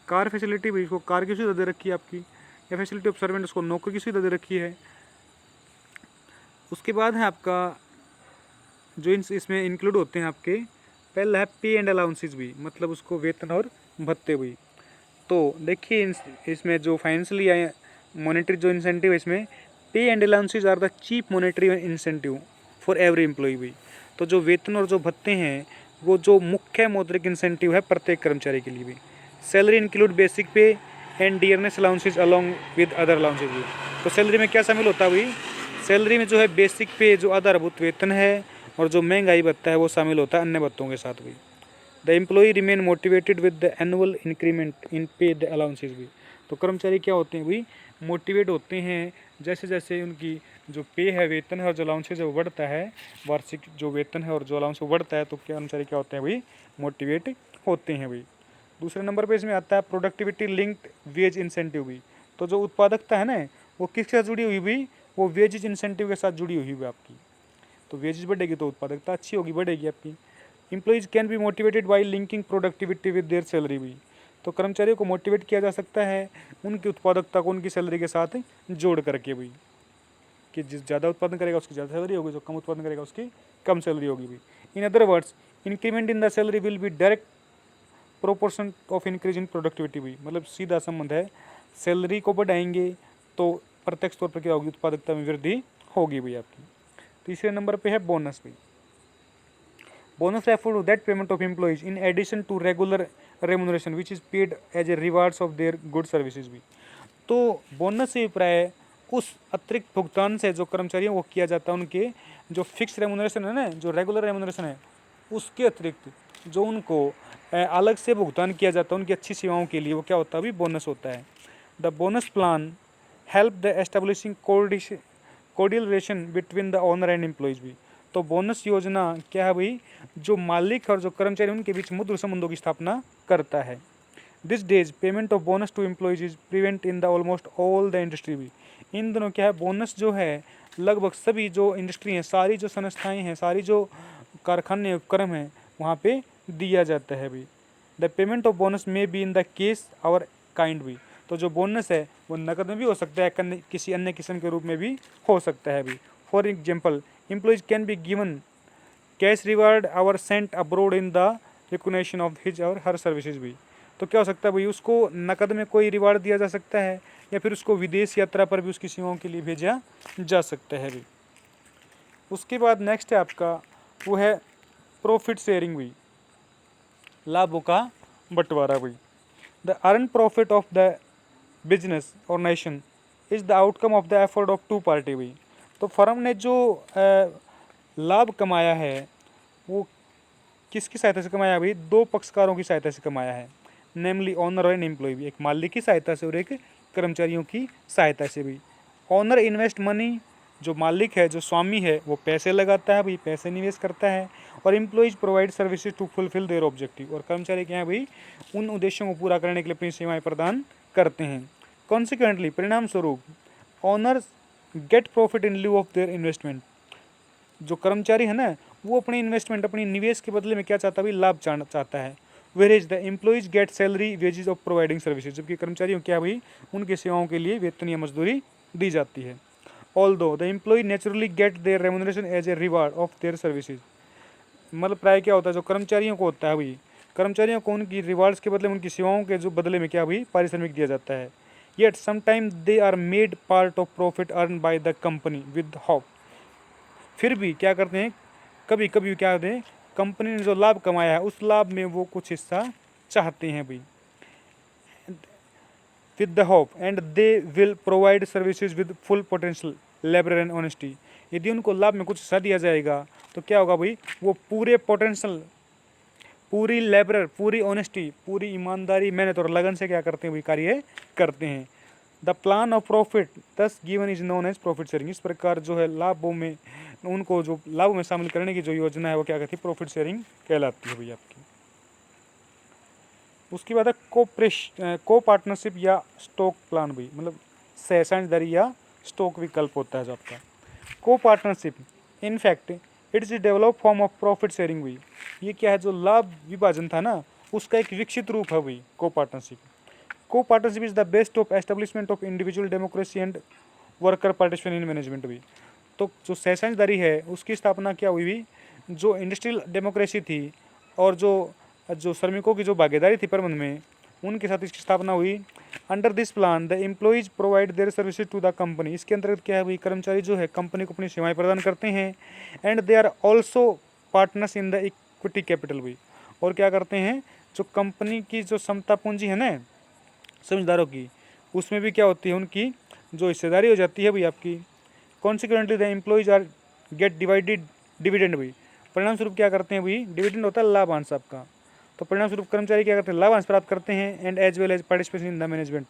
कार फैसिलिटी भी, इसको कार की सुविधा दे रखी है आपकी, या फैसिलिटी ऑफ सर्वेंट, उसको नौकर की सुविधा दे रखी है। उसके बाद है आपका जो इसमें इंक्लूड होते हैं आपके, पहला है पे एंड अलाउंसेस भी, मतलब उसको वेतन और भत्ते भी। तो देखिए इसमें जो फाइनेंशियली या मॉनेटरी जो इंसेंटिव है, इसमें pay and allowances are the chief monetary incentive for every employ भी। तो जो वेतन और जो भत्ते हैं वो जो मुख्य मौद्रिक इंसेंटिव है प्रत्येक कर्मचारी के लिए भी। सैलरी इंक्लूड बेसिक पे and dearness allowances along with other allowances भी। तो सैलरी में क्या शामिल होता है भाई, सैलरी में जो है बेसिक पे जो आधारभूत वेतन है और जो महंगाई भत्ता है वो शामिल होता है अन्य भत्तों के साथ भी। The employ remain motivated with the annual increment in pay the allowances भी। तो कर्मचारी क्या होते हैं भाई, मोटिवेट होते हैं जैसे जैसे उनकी जो पे है, वेतन है और जो अलाउंसेस है वो बढ़ता है, वार्षिक जो वेतन है और जो अलाउंस वो बढ़ता है, तो कर्मचारी क्या होते हैं भाई, मोटिवेट होते हैं भाई। दूसरे नंबर पे इसमें आता है प्रोडक्टिविटी लिंक्ड वेज इंसेंटिव भी। तो जो उत्पादकता है ना, वो किसके साथ जुड़ी हुई भी, वो वेजेज इंसेंटिव के साथ जुड़ी हुई है आपकी। तो वेजेज बढ़ेगी तो उत्पादकता अच्छी होगी, बढ़ेगी आपकी। Employees can be motivated by linking productivity with their salary भी। तो कर्मचारियों को मोटिवेट किया जा सकता है उनकी उत्पादकता को उनकी सैलरी के साथ जोड़ करके भी, कि जिस ज़्यादा उत्पादन करेगा उसकी ज़्यादा सैलरी होगी, जो कम उत्पादन करेगा उसकी कम सैलरी होगी भी। In other words, increment in the salary will be direct proportion of increase in productivity भी। मतलब सीधा संबंध है, सैलरी को बढ़ाएंगे तो प्रत्यक्ष तौर पर क्या होगी, उत्पादकता में वृद्धि होगी भी आपकी। तीसरे नंबर पे है बोनस भी। Bonus refer to that payment of employees in addition to regular remuneration which is paid as a rewards of their good services भी। तो बोनस से अभिप्राय उस अतिरिक्त भुगतान से जो कर्मचारियों को किया जाता है, उनके जो फिक्स रेमुनरेशन है ना, जो रेगुलर रेमुनरेशन है, उसके अतिरिक्त जो उनको अलग से भुगतान किया जाता है उनकी अच्छी सेवाओं के लिए, वो क्या होता है अभी, बोनस होता है। The bonus plan help the establishing cordial relation between the owner and employees भी। तो बोनस योजना क्या है भाई, जो मालिक और जो कर्मचारी उनके बीच मधुर संबंधों की स्थापना करता है। This days payment of bonus to employees is prevent in the almost all the industry भी। इन दिनों क्या है, बोनस जो है लगभग सभी जो इंडस्ट्री हैं, सारी जो संस्थाएं हैं, सारी जो कारखाने उपक्रम हैं, वहाँ पे दिया जाता है भी। द पेमेंट ऑफ बोनस में बी इन द केस और काइंड भी। तो जो बोनस है वो नकद में भी हो सकता है, किसी अन्य किस्म के रूप में भी हो सकता है भी। For example, employees can be given cash reward or sent abroad in the recognition of his or her services भी। तो क्या हो सकता है भाई, उसको नकद में कोई रिवार्ड दिया जा सकता है या फिर उसको विदेश यात्रा पर भी उसकी सेवाओं के लिए भेजा जा सकता है भाई। उसके बाद नेक्स्ट है आपका वो है प्रॉफिट शेयरिंग भी, लाभों का बंटवारा भी। The earn profit of the business or nation is the outcome of the effort of two party भी। तो फर्म ने जो लाभ कमाया है वो किसकी सहायता से कमाया भाई, दो पक्षकारों की सहायता से कमाया है, नेमली ऑनर और एन एम्प्लॉय भी, एक मालिक की सहायता से और एक कर्मचारियों की सहायता से भी। ऑनर इन्वेस्ट मनी, जो मालिक है जो स्वामी है वो पैसे लगाता है भाई, पैसे निवेश करता है, और employees provide services to fulfil their objective, और कर्मचारी क्या है भाई उन उद्देश्यों को पूरा करने के लिए अपनी सेवाएं प्रदान करते हैं। कॉन्सिक्वेंटली परिणाम स्वरूप honours gate profit in lieu of their investment, जो कर्मचारी है ना वो अपनी इन्वेस्टमेंट अपनी निवेश के बदले में क्या चाहता है भाई, लाभ चाहता है। Whereas the employees get salary wages of providing services, जबकि कर्मचारियों क्या भाई उनकी सेवाओं के लिए वेतन या मजदूरी दी जाती है। Although the employ naturally get their remuneration as a reward of their services, मतलब प्राय क्या होता है जो कर्मचारियों को होता है भाई, कर्मचारियों को उनकी रिवार्ड्स के बदले में उनकी सेवाओं के जो बदले में क्या भाई पारिश्रमिक दिया जाता है। Yet sometime they are made part of profit earn by the company with hope, फिर भी क्या करते हैं कभी कभी क्या करते हैं कंपनी ने जो लाभ कमाया है उस लाभ में वो कुछ हिस्सा चाहते हैं भाई, with the hope and they will provide services with full potential labour and honesty, यदि उनको लाभ में कुछ हिस्सा दिया जाएगा तो क्या होगा भाई वो पूरे पोटेंशियल पूरी लेबर पूरी ऑनेस्टी पूरी ईमानदारी मेहनत और लगन से क्या करते हैं भाई कार्य करते हैं। The plan of profit thus given is known as profit sharing, इस प्रकार जो है लाभों में उनको जो लाभों में शामिल करने की जो योजना है वो क्या कहती है प्रॉफिट शेयरिंग कहलाती है भाई आपकी। उसके बाद है को पार्टनरशिप या स्टॉक प्लान भी, मतलब साझेदारी या स्टॉक विकल्प होता है जो आपका। को partnership in fact it is develop form of profit sharing भी, ये क्या है जो लाभ विभाजन था ना उसका एक विकसित रूप है भाई को पार्टनरशिप। को partnership is the best of establishment of individual democracy and worker participation in management भी। तो जो साझेदारी है उसकी स्थापना क्या हुई भी, जो इंडस्ट्रियल डेमोक्रेसी थी और जो जो श्रमिकों की जो भागीदारी थी प्रबंध में उनके साथ इसकी स्थापना हुई। Under this plan the employees provide their services to the company, इसके अंतर्गत क्या है भाई कर्मचारी जो है कंपनी को अपनी सेवाएं प्रदान करते हैं। And they are also partners in the equity capital भी, और क्या करते हैं जो कंपनी की जो समता पूंजी है ना समझदारों की उसमें भी क्या होती है उनकी जो हिस्सेदारी हो जाती है भाई आपकी। Consequently the employees are get divided dividend भाई, परिणाम स्वरूप क्या करते हैं भाई डिविडेंड होता है लाभांश आपका, तो परिणाम स्वरूप कर्मचारी क्या करते हैं लाभांश प्राप्त करते हैं। And as well as participation in the management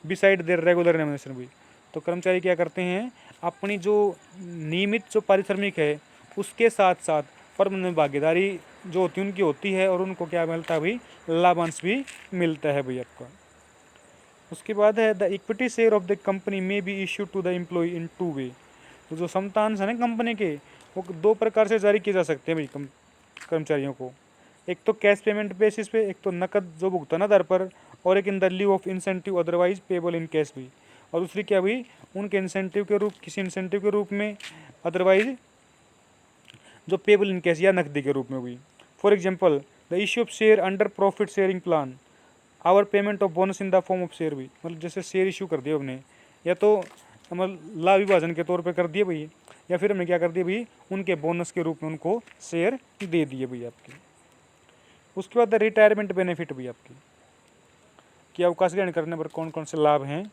beside their regular remuneration भी, तो कर्मचारी क्या करते हैं अपनी जो नियमित जो पारिश्रमिक है उसके साथ साथ फर्म में भागीदारी जो होती है उनकी होती है और उनको क्या मिलता है भाई लाभांश भी मिलता है भाई आपका। उसके बाद है the equity share of the company में be issue to the employee in two way, तो जो समतांश है ना कंपनी के वो दो प्रकार से जारी किए जा सकते हैं भाई कर्मचारियों को, एक तो कैश पेमेंट बेसिस पे, एक तो नकद जो भुगतान आधार पर, और एक in the leave of incentive otherwise payable in cash भी, और दूसरी क्या हुई उनके इंसेंटिव के रूप किसी इंसेंटिव के रूप में अदरवाइज जो पेबल इन कैश या नकदी के रूप में हुई। For example the issue of share under profit sharing plan or payment of bonus in the form of share भी, मतलब जैसे शेयर इशू कर दिया हमने या तो मतलब लाभ विभाजन के तौर पे कर दिए भाई, या फिर हमने क्या कर दिया भाई उनके बोनस के रूप में उनको शेयर दे दिए भाई आपकी। उसके बाद रिटायरमेंट बेनिफिट भी आपकी कि अवकाश ग्रहण करने पर कौन कौन से लाभ हैं।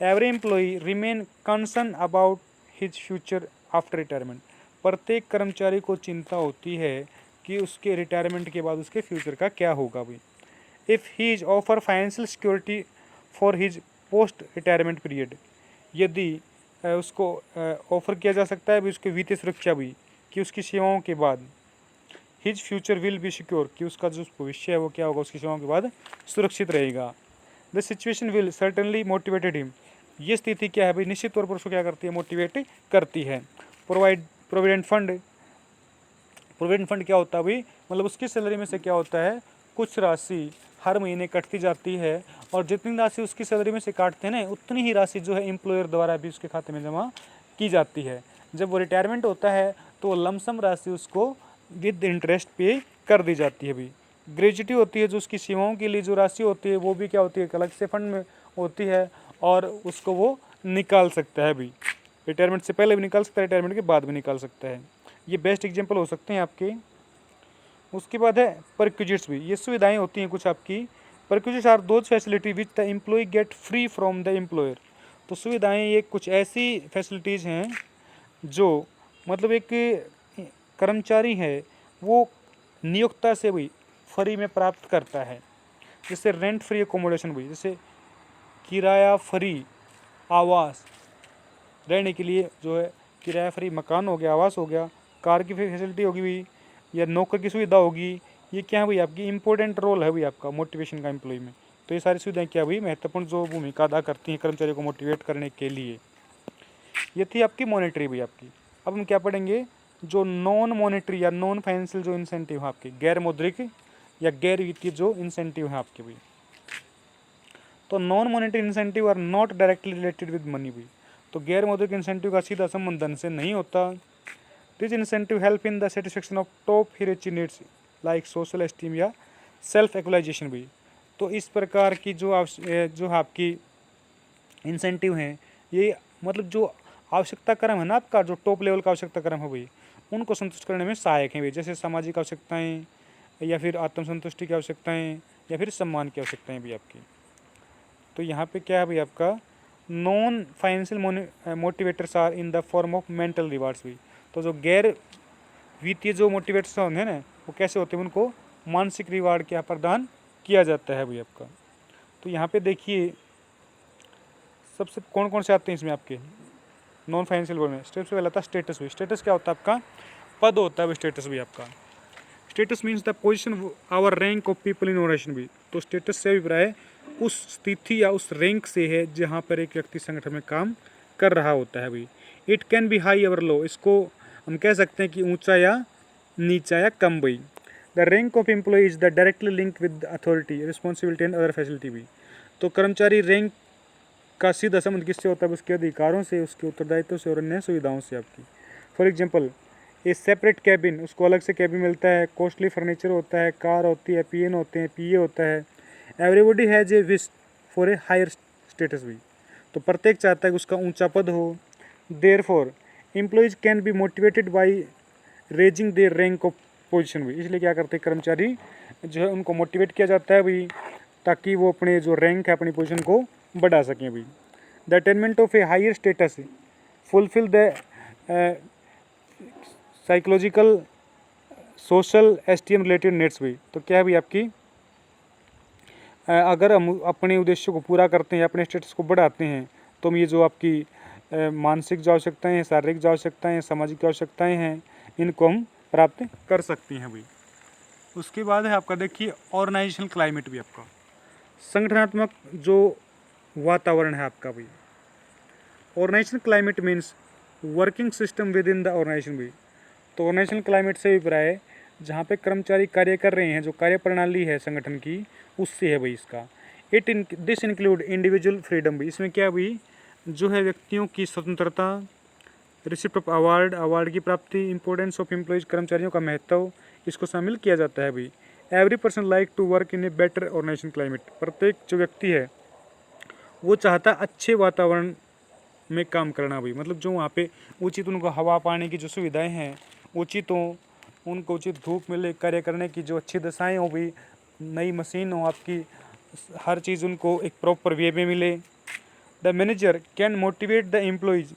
Every employee remain concern about his future after retirement, प्रत्येक कर्मचारी को चिंता होती है कि उसके रिटायरमेंट के बाद उसके फ्यूचर का क्या होगा भाई। If he is offer financial security for his post retirement period, यदि उसको ऑफर किया जा सकता है भी उसके वित्तीय सुरक्षा भी कि उसकी सेवाओं के बाद his future will be secure, कि उसका जो भविष्य है वो क्या होगा उसकी सेवाओं के बाद सुरक्षित रहेगा। The situation will certainly motivated him, ये स्थिति क्या है भाई निश्चित तौर पर उसको क्या करती है मोटिवेट करती है। प्रोविडेंट फंड क्या होता है भाई, मतलब उसकी सैलरी में से क्या होता है कुछ राशि हर महीने कटती जाती है, और जितनी राशि उसकी सैलरी में से काटते हैं ना उतनी ही राशि जो है एम्प्लॉयर द्वारा भी उसके खाते में जमा की जाती है। जब वो रिटायरमेंट होता है तो लमसम राशि उसको विद इंटरेस्ट पे कर दी जाती है भाई। ग्रेजुटी होती है जो उसकी सेवाओं के लिए जो राशि होती है वो भी क्या होती है, एक अलग से फंड में होती है और उसको वो निकाल सकता है भी। रिटायरमेंट से पहले भी निकाल सकता है, रिटायरमेंट के बाद भी निकाल सकता है। ये बेस्ट एग्जाम्पल हो सकते हैं आपके। उसके बाद है परक्विजिट्स भी, ये सुविधाएं होती हैं कुछ आपकी। Perquisites are those facility which the employ get free from the employer. तो सुविधाएं ये कुछ ऐसी फैसिलिटीज़ हैं जो मतलब एक कर्मचारी है वो नियोक्ता से भी फ्री में प्राप्त करता है। जैसे रेंट फ्री एकोमोडेशन भी, जैसे किराया फ्री आवास, रहने के लिए जो है किराया फ्री मकान हो गया, आवास हो गया, कार की फैसिलिटी होगी भी, या नौकर की सुविधा होगी। ये क्या है भाई, आपकी इंपॉर्टेंट रोल है भाई आपका मोटिवेशन का एम्प्लॉय में। तो ये सारी सुविधाएं क्या भाई, महत्वपूर्ण जो भूमिका अदा करती हैं कर्मचारियों को मोटिवेट करने के लिए। ये थी आपकी मॉनेटरी भी आपकी। अब हम क्या पढ़ेंगे, जो नॉन मॉनेटरी या नॉन फाइनेंशियल जो इंसेंटिव है आपके, गैर मौद्रिक या गैर वित्तीय जो इंसेंटिव है आपके भी। तो non monetary incentive are not directly related with money भी। तो गैर मौद्रिक इंसेंटिव का सीधा संबंध धन से नहीं होता। This incentive help in the satisfaction of top heuristic needs like social esteem या सेल्फ एक्चुअलाइजेशन भी। तो इस प्रकार की जो आपकी इंसेंटिव हैं, ये मतलब जो आवश्यकता क्रम है ना आपका, जो टॉप लेवल का आवश्यकता क्रम है भाई, उनको संतुष्ट करने में सहायक हैं भाई। जैसे सामाजिक आवश्यकताएँ या फिर आत्मसंतुष्टि की आवश्यकताएँ या फिर सम्मान की आवश्यकताएँ भी आपकी। तो यहाँ पे क्या है भाई आपका, non financial motivators are in the form of mental rewards भी। तो जो गैर वित्तीय जो मोटिवेटर्स होते हैं ना, वो कैसे होते हैं, उनको मानसिक रिवार्ड क्या प्रदान किया जाता है भाई आपका। तो यहाँ पे देखिए सबसे कौन कौन से आते हैं इसमें आपके नॉन फाइनेंशियल वर्ड में। सबसे पहला था स्टेटस भी। स्टेटस क्या होता है आपका, पद होता है स्टेटस भी आपका। Status means the position or rank of people in organisation भी। तो स्टेटस से अभिप्राय उस स्थिति या उस रैंक से है जहाँ पर एक व्यक्ति संगठन में काम कर रहा होता है भाई। इट कैन बी हाई और लो, इसको हम कह सकते हैं कि ऊंचा या नीचा या कम भाई। The rank of employ is the directly link with authority responsibility and other facility भी। तो कर्मचारी रैंक का सीधा संबंध किससे होता है, उसके अधिकारों से, उसके उत्तरदायित्व से और अन्य सुविधाओं से आपकी। For example A separate cabin, उसको अलग से कैबिन मिलता है, कॉस्टली फर्नीचर होता है, कार होती है, पीएन होते हैं, पीए होता है। Everybody has a wish for a higher status भी। तो प्रत्येक चाहता है कि उसका ऊंचा पद हो। Therefore employees can be motivated by raising their rank of position भी। इसलिए क्या करते हैं कर्मचारी जो है उनको मोटिवेट किया जाता है भाई, ताकि वो अपने जो रैंक है अपनी पोजिशन को बढ़ा सकें भाई। The attainment of a higher status fulfil the psychological social esteem related needs भी। तो क्या है भाई आपकी, अगर हम अपने उद्देश्यों को पूरा करते हैं, अपने स्टेटस को बढ़ाते हैं, तो हम ये जो आपकी मानसिक जो आवश्यकताएँ हैं, शारीरिक जो आवश्यकताएँ हैं, सामाजिक आवश्यकताएँ हैं, इनको हम प्राप्त कर सकते हैं भाई। उसके बाद है आपका देखिए ऑर्गेनाइजेशनल क्लाइमेट भी आपका, संगठनात्मक जो वातावरण है आपका भाई। Organisational climate means working system within the organisation भी। तो ऑर्गेनाइजेशनल क्लाइमेट से अभिप्राय जहाँ पे कर्मचारी कार्य कर रहे हैं, जो कार्य प्रणाली है संगठन की, उससे है भाई इसका। दिस इंक्लूड इंडिविजुअल फ्रीडम भी। इसमें क्या भाई, जो है व्यक्तियों की स्वतंत्रता, रिसिप्ट ऑफ अवार्ड की प्राप्ति, इंपॉर्टेंस ऑफ एम्प्लॉयज, कर्मचारियों का महत्व, इसको शामिल किया जाता है भाई। Every person like to work in a better organisation climate. प्रत्येक जो व्यक्ति है वो चाहता है अच्छे वातावरण में काम करना भाई। मतलब जो वहाँ पे उचित उनको हवा पानी की जो सुविधाएं हैं उचित हो, उनको उचित धूप मिले, कार्य करने की जो अच्छी दशाएँ हो भाई, नई मशीन हो आपकी, हर चीज़ उनको एक प्रॉपर वे में मिले। The manager can motivate the employees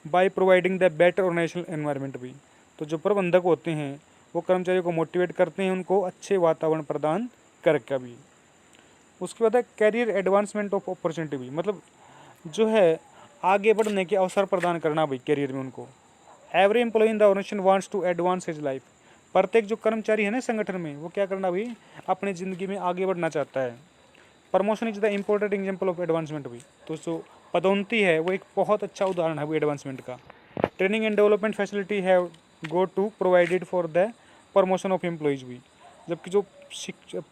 by providing the better organisational environment भी। तो जो प्रबंधक होते हैं वो कर्मचारियों को मोटिवेट करते हैं, उनको अच्छे वातावरण प्रदान करके भी। उसके बाद है कैरियर एडवांसमेंट ऑफ अपॉर्चुनिटी भी। मतलब जो है आगे बढ़ने के अवसर प्रदान करना भाई कैरियर में उनको। Every employ in the organisation wants to advance his life. प्रत्येक जो कर्मचारी है ना संगठन में, वो क्या करना भाई, अपनी ज़िंदगी में आगे बढ़ना चाहता है। Promotion is the important example of advancement भी। तो जो पदोन्नति है वो एक बहुत अच्छा उदाहरण है वो एडवांसमेंट का। Training and development facility have go to provided for the promotion of employees भी। जबकि जो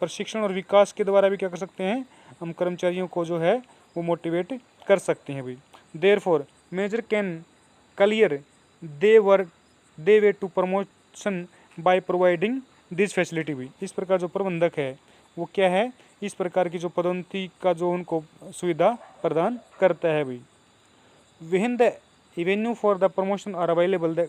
प्रशिक्षण और विकास के द्वारा भी क्या कर सकते हैं, हम कर्मचारियों को जो है वो मोटिवेट कर सकते हैं भाई। Therefore manager can clear the way to promotion by providing this facility भी, इस प्रकार जो प्रबंधक है वो क्या है, इस प्रकार की जो पदोन्नति का जो उनको सुविधा प्रदान करता है भाई। When the avenue for the promotion are available, the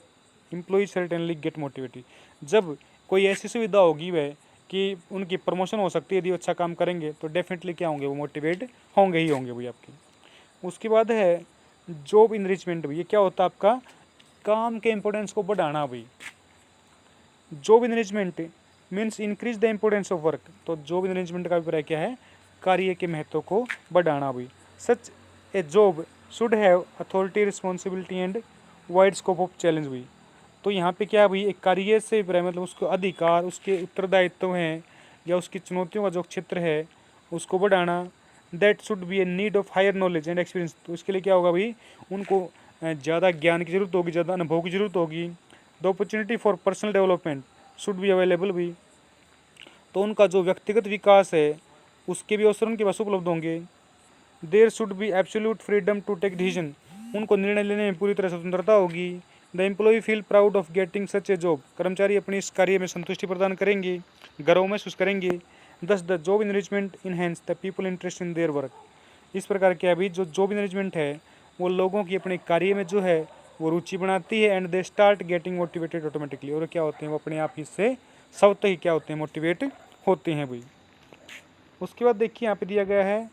employee certainly get motivated। जब कोई ऐसी सुविधा होगी वह कि उनकी प्रमोशन हो सकती है, यदि अच्छा काम करेंगे तो डेफिनेटली क्या होंगे, वो मोटिवेट होंगे ही होंगे भाई आपके। उसके बाद है जॉब इनरिचमेंट भाई, ये क्या होता है आपका, काम के इम्पोर्टेंस को बढ़ाना भाई। Job enrichment means increase the importance of work, तो जॉब इनरिचमेंट का अभिप्राय क्या है, कार्य के महत्व को बढ़ाना भाई। Such a job should have authority, responsibility and wide scope of challenge भाई। तो यहाँ पे क्या भाई, एक कार्य से मतलब उसको अधिकार, उसके उत्तरदायित्व हैं या उसकी चुनौतियों का जो क्षेत्र है उसको बढ़ाना। That should be a need of higher knowledge and experience, तो इसके लिए क्या होगा भाई, उनको ज़्यादा ज्ञान की जरूरत होगी, ज़्यादा अनुभव की जरूरत होगी। The opportunity for personal development should be available भी, तो उनका जो व्यक्तिगत विकास है उसके भी अवसर उनके पास उपलब्ध होंगे। There should be absolute freedom to take decision, उनको निर्णय लेने में पूरी तरह स्वतंत्रता होगी। The employ feel proud of getting such a job, कर्मचारी अपनी इस कार्य में संतुष्टि प्रदान करेंगे, गर्व महसूस करेंगे। दस the job enrichment enhance the people interest in their work, इस प्रकार क्या भी जो जॉब इनरिचमेंट है वो लोगों की अपने कार्य में जो है वो रुचि बनाती है। And they start getting motivated automatically, और क्या होते हैं वो अपने आप ही से स्वतः ही क्या होते हैं, मोटिवेट होते हैं भाई। उसके बाद देखिए यहाँ पे दिया गया है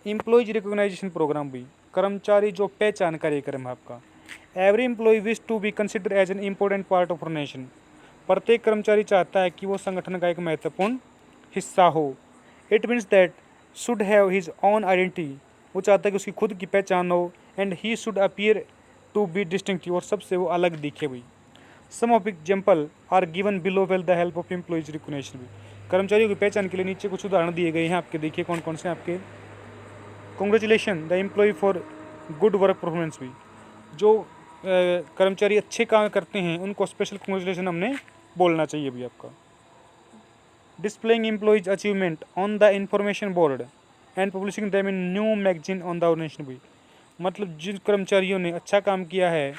एम्प्लॉयज रिकॉग्नाइजेशन प्रोग्राम भी, कर्मचारी जो पहचान कार्यक्रम है आपका। Every employ wish to be consider as an important part of nation, प्रत्येक कर्मचारी चाहता है कि वो संगठन का एक महत्वपूर्ण हिस्सा हो। It means that should have his own identity, वो चाहता है कि उसकी खुद की पहचान हो। And he should appear to be distinctive, और सबसे वो अलग दिखे भाई। Some of example are given below with the help of employees recognition भी, कर्मचारियों की पहचान के लिए नीचे कुछ उदाहरण दिए गए हैं आपके, देखिए कौन कौन से आपके। Congratulation the employ for good work performance भी, जो कर्मचारी अच्छे काम करते हैं उनको स्पेशल कॉन्ग्रेचुलेशन हमने बोलना चाहिए भी आपका। Displaying employees achievement on the information board and publishing them in new magazine on the organisation भी, मतलब जिन कर्मचारियों ने अच्छा काम किया है,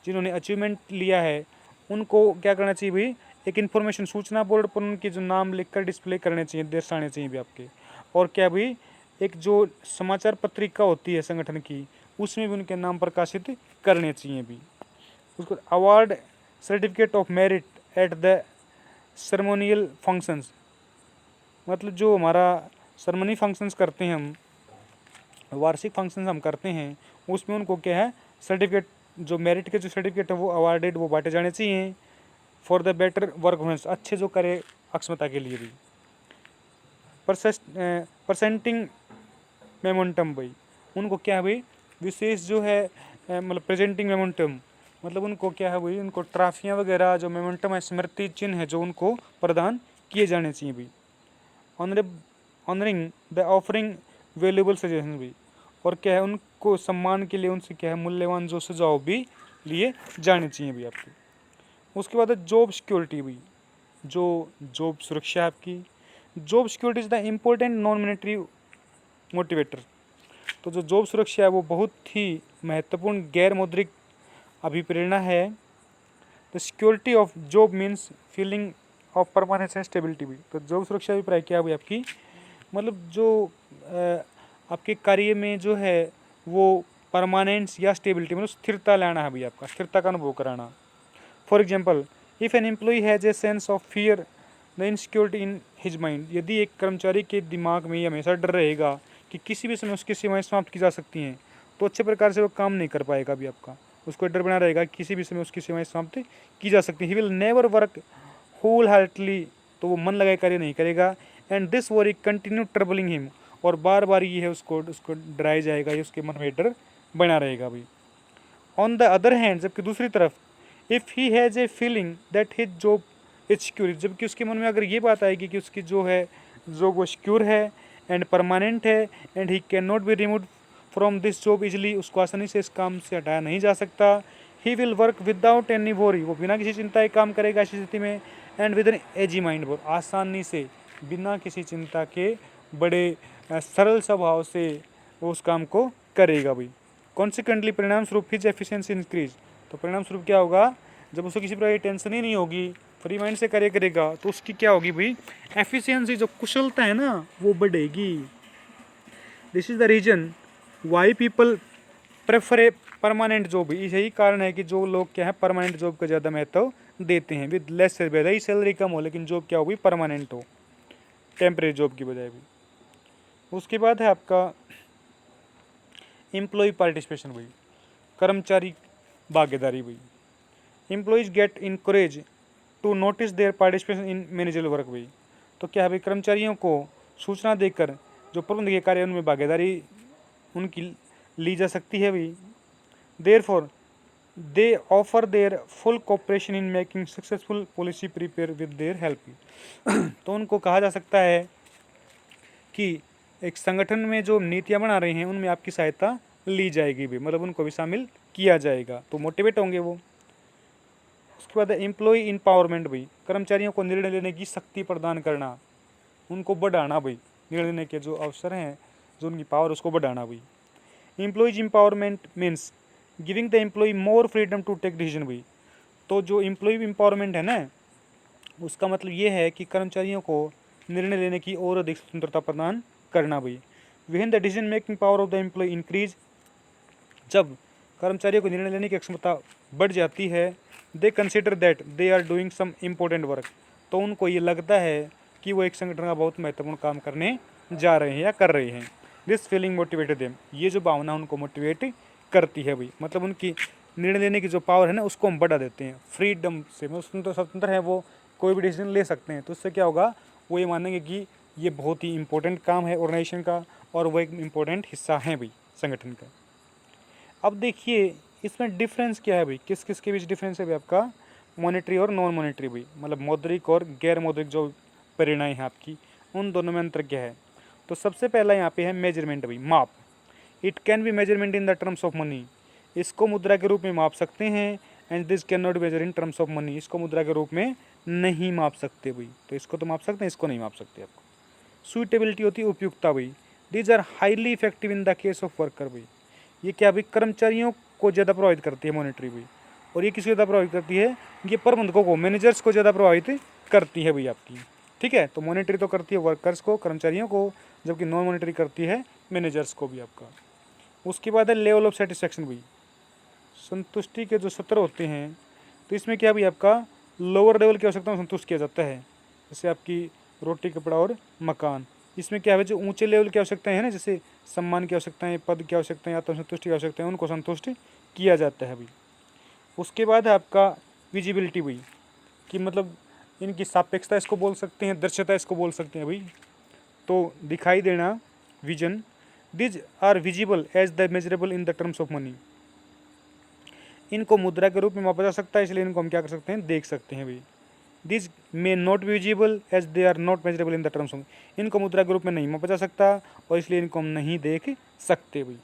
जिन्होंने अचीवमेंट लिया है, उनको क्या करना चाहिए भाई, एक इन्फॉर्मेशन सूचना बोर्ड पर उनके जो नाम लिखकर डिस्प्ले करने चाहिए, दर्शाने चाहिए भी आपके। और क्या भाई, एक जो समाचार पत्रिका होती है संगठन की, उसमें भी उनके नाम प्रकाशित करने चाहिए भी। उसको award certificate of merit at the ceremonial functions, मतलब जो हमारा सेरेमनी फंक्शंस करते हैं हम, वार्षिक फंक्शंस हम करते हैं, उसमें उनको क्या है, सर्टिफिकेट, जो मेरिट के जो सर्टिफिकेट है वो अवार्डेड, वो बांटे जाने चाहिए। For the better work performance, अच्छे जो करे अक्षमता के लिए भी। परसेंटिंग मेमोंटम भाई, उनको क्या है भाई, विशेष जो है मतलब प्रेजेंटिंग मेमोंटम, मतलब उनको क्या है भाई, उनको ट्रॉफियाँ वगैरह जो मेमोंटम है, स्मृति चिन्ह है, जो उनको प्रदान किए जाने चाहिए भाई। Honouring the offering valuable suggestion भी, और क्या है, उनको सम्मान के लिए उनसे क्या है, मूल्यवान जो सुझाव भी लिए जाने चाहिए भी आपके। उसके बाद है जॉब सिक्योरिटी भी, जो जॉब सुरक्षा है आपकी। Job security is the important non monetary motivator, तो जो जॉब सुरक्षा है वो बहुत ही महत्वपूर्ण गैर मौद्रिक अभिप्रेरणा है। The security of job means feeling of permanence and stability भी, तो जॉब सुरक्षा अभिप्राय क्या हुई आपकी, मतलब जो आपके कार्य में जो है वो परमानेंस या स्टेबिलिटी, मतलब स्थिरता लाना है भाई आपका, स्थिरता का अनुभव कराना। For example, if an employ has a sense of fear the insecurity in his mind, यदि एक कर्मचारी के दिमाग में हमेशा डर रहेगा कि किसी भी समय उसकी सेवाएं समाप्त की जा सकती हैं, तो अच्छे प्रकार से वो काम नहीं कर पाएगा भी आपका। उसको डर बना रहेगा कि किसी भी समय उसकी सेवाएं समाप्त की जा सकती हैं। He will never work wholeheartedly, तो वो मन लगाए कार्य नहीं करेगा। And this worry continue troubling him, और बार बार ये है उसको डराया जाएगा, ये उसके मन में डर बना रहेगा भाई। ऑन द अदर हैंड, जबकि दूसरी तरफ, if he has a feeling that his job is secure, जबकि उसके मन में अगर ये बात आएगी कि उसकी जो है जॉब वो सिक्योर है एंड परमानेंट है, and he can not be remove from this job easily, उसको आसानी से इस काम से हटाया नहीं जा सकता। He will work without any worry, वो बिना किसी चिंता के काम करेगा ऐसी स्थिति में। And with an easy mind, बहुत आसानी से बिना किसी चिंता के बड़े सरल स्वभाव से वो उस काम को करेगा भाई। कॉन्सिक्वेंटली, परिणाम स्वरूप हिज एफिशिएंसी इंक्रीज, तो परिणाम स्वरूप क्या होगा, जब उसको किसी प्रकार की टेंशन ही नहीं होगी फ्री माइंड से करेगा तो उसकी क्या होगी भाई, एफिशिएंसी, जो कुशलता है ना वो बढ़ेगी। This is the reason why people prefer a permanent job. यही कारण है कि जो लोग क्या है परमानेंट जॉब को ज़्यादा महत्व देते हैं, विद लेस सैलरी, सैलरी कम हो लेकिन जॉब क्या होगी, परमानेंट हो, टेम्परेरी जॉब की बजाय भी। उसके बाद है आपका एम्प्लॉय पार्टिसिपेशन भाई, कर्मचारी भागीदारी भाई। Employees get encourage to notice their participation in managerial work भाई। तो क्या है भाई, कर्मचारियों को सूचना देकर जो प्रबंधकीय कार्य उनमें भागीदारी उनकी ली जा सकती है भाई। Therefore they offer there full cooperation in making successful policy prepare with their help. तो उनको कहा जा सकता है कि एक संगठन में जो नीतियाँ बना रहे हैं उनमें आपकी सहायता ली जाएगी भी, मतलब उनको भी शामिल किया जाएगा, तो मोटिवेट होंगे वो। उसके बाद एम्प्लॉय एम्पावरमेंट भाई, कर्मचारियों को निर्णय लेने की शक्ति प्रदान करना, उनको बढ़ाना भाई, निर्णय लेने के जो अवसर हैं, जो उनकी पावर, उसको बढ़ाना भाई। Employees empowerment means giving the employ more freedom to take decision भाई। तो जो एम्प्लॉय एम्पावरमेंट है ना, उसका मतलब ये है कि कर्मचारियों को निर्णय लेने की और अधिक स्वतंत्रता प्रदान करना भाई। When the decision making power of the employ increase, जब कर्मचारियों को निर्णय लेने की क्षमता बढ़ जाती है, they consider that they are doing some important work. तो उनको ये लगता है कि वो एक संगठन का बहुत महत्वपूर्ण काम करने जा रहे हैं या कर रहे हैं। दिस फीलिंग मोटिवेटेड देम, ये जो भावना उनको मोटिवेट करती है भाई, मतलब उनकी निर्णय लेने की जो पावर है ना उसको हम बढ़ा देते हैं फ्रीडम से। मतलब तो स्वतंत्र है वो, कोई भी डिसीजन ले सकते हैं, तो उससे क्या होगा, वो ये मानेंगे कि ये बहुत ही इंपॉर्टेंट काम है ऑर्गेनाइजेशन का और वो एक इम्पोर्टेंट हिस्सा है भाई संगठन का। अब देखिए इसमें डिफरेंस क्या है भाई, किस किस के बीच डिफरेंस है भाई आपका, मॉनेटरी और नॉन मॉनेटरी भाई, मतलब मौद्रिक और गैर मौद्रिक जो परिणाम है आपकी, उन दोनों में अंतर क्या है। तो सबसे पहला यहाँ पे है मेजरमेंट भाई, माप। It can be measurement in the terms of money, इसको मुद्रा के रूप में माप सकते हैं। And this can not measure in terms of money, इसको मुद्रा के रूप में नहीं माप सकते भाई। तो इसको तो माप सकते हैं, इसको नहीं माप सकते आपको। सुइटेबिलिटी होती है उपयुक्ता भाई, these are highly effective in the case of worker भाई। ये क्या भाई, कर्मचारियों को ज़्यादा प्रभावित करती है मॉनेटरी भाई, और ये किसको ज़्यादा प्रभावित करती है, ये प्रबंधकों को, मैनेजर्स को ज़्यादा प्रभावित करती है भाई आपकी। ठीक है, तो मॉनेटरी तो करती है वर्कर्स को, कर्मचारियों को, जबकि नॉन मॉनेटरी करती है मैनेजर्स को भी आपका। उसके बाद है लेवल ऑफ सेटिस्फैक्शन भाई, संतुष्टि के जो स्तर होते हैं, तो इसमें क्या भाई आपका लोअर लेवल की आवश्यकता में संतुष्ट किया जाता है, जैसे आपकी रोटी कपड़ा और मकान। इसमें क्या है, जो ऊंचे लेवल की आवश्यकताएं हैं ना, जैसे सम्मान की आवश्यकताएं, पद की आवश्यकताएं, आत्मसंतुष्टि की आवश्यकताएं, उनको संतुष्ट किया जाता है भाई। उसके बाद है आपका विजिबिलिटी भाई, कि मतलब इनकी सापेक्षता इसको बोल सकते हैं, दृश्यता इसको बोल सकते हैं भाई। तो दिखाई देना, vision, these are visible as the measurable in the terms of money, इनको मुद्रा के रूप में मापा जा सकता है, इसलिए इनको हम क्या कर सकते हैं, देख सकते हैं भाई। This may not visible as they are not measurable in the terms of, इनको मुद्रा के रूप में नहीं मापा जा सकता और इसलिए इनको हम नहीं देख सकते भाई।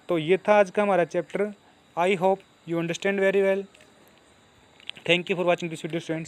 तो ये था आज का हमारा chapter. I hope you understand very well. Thank you for watching this video students.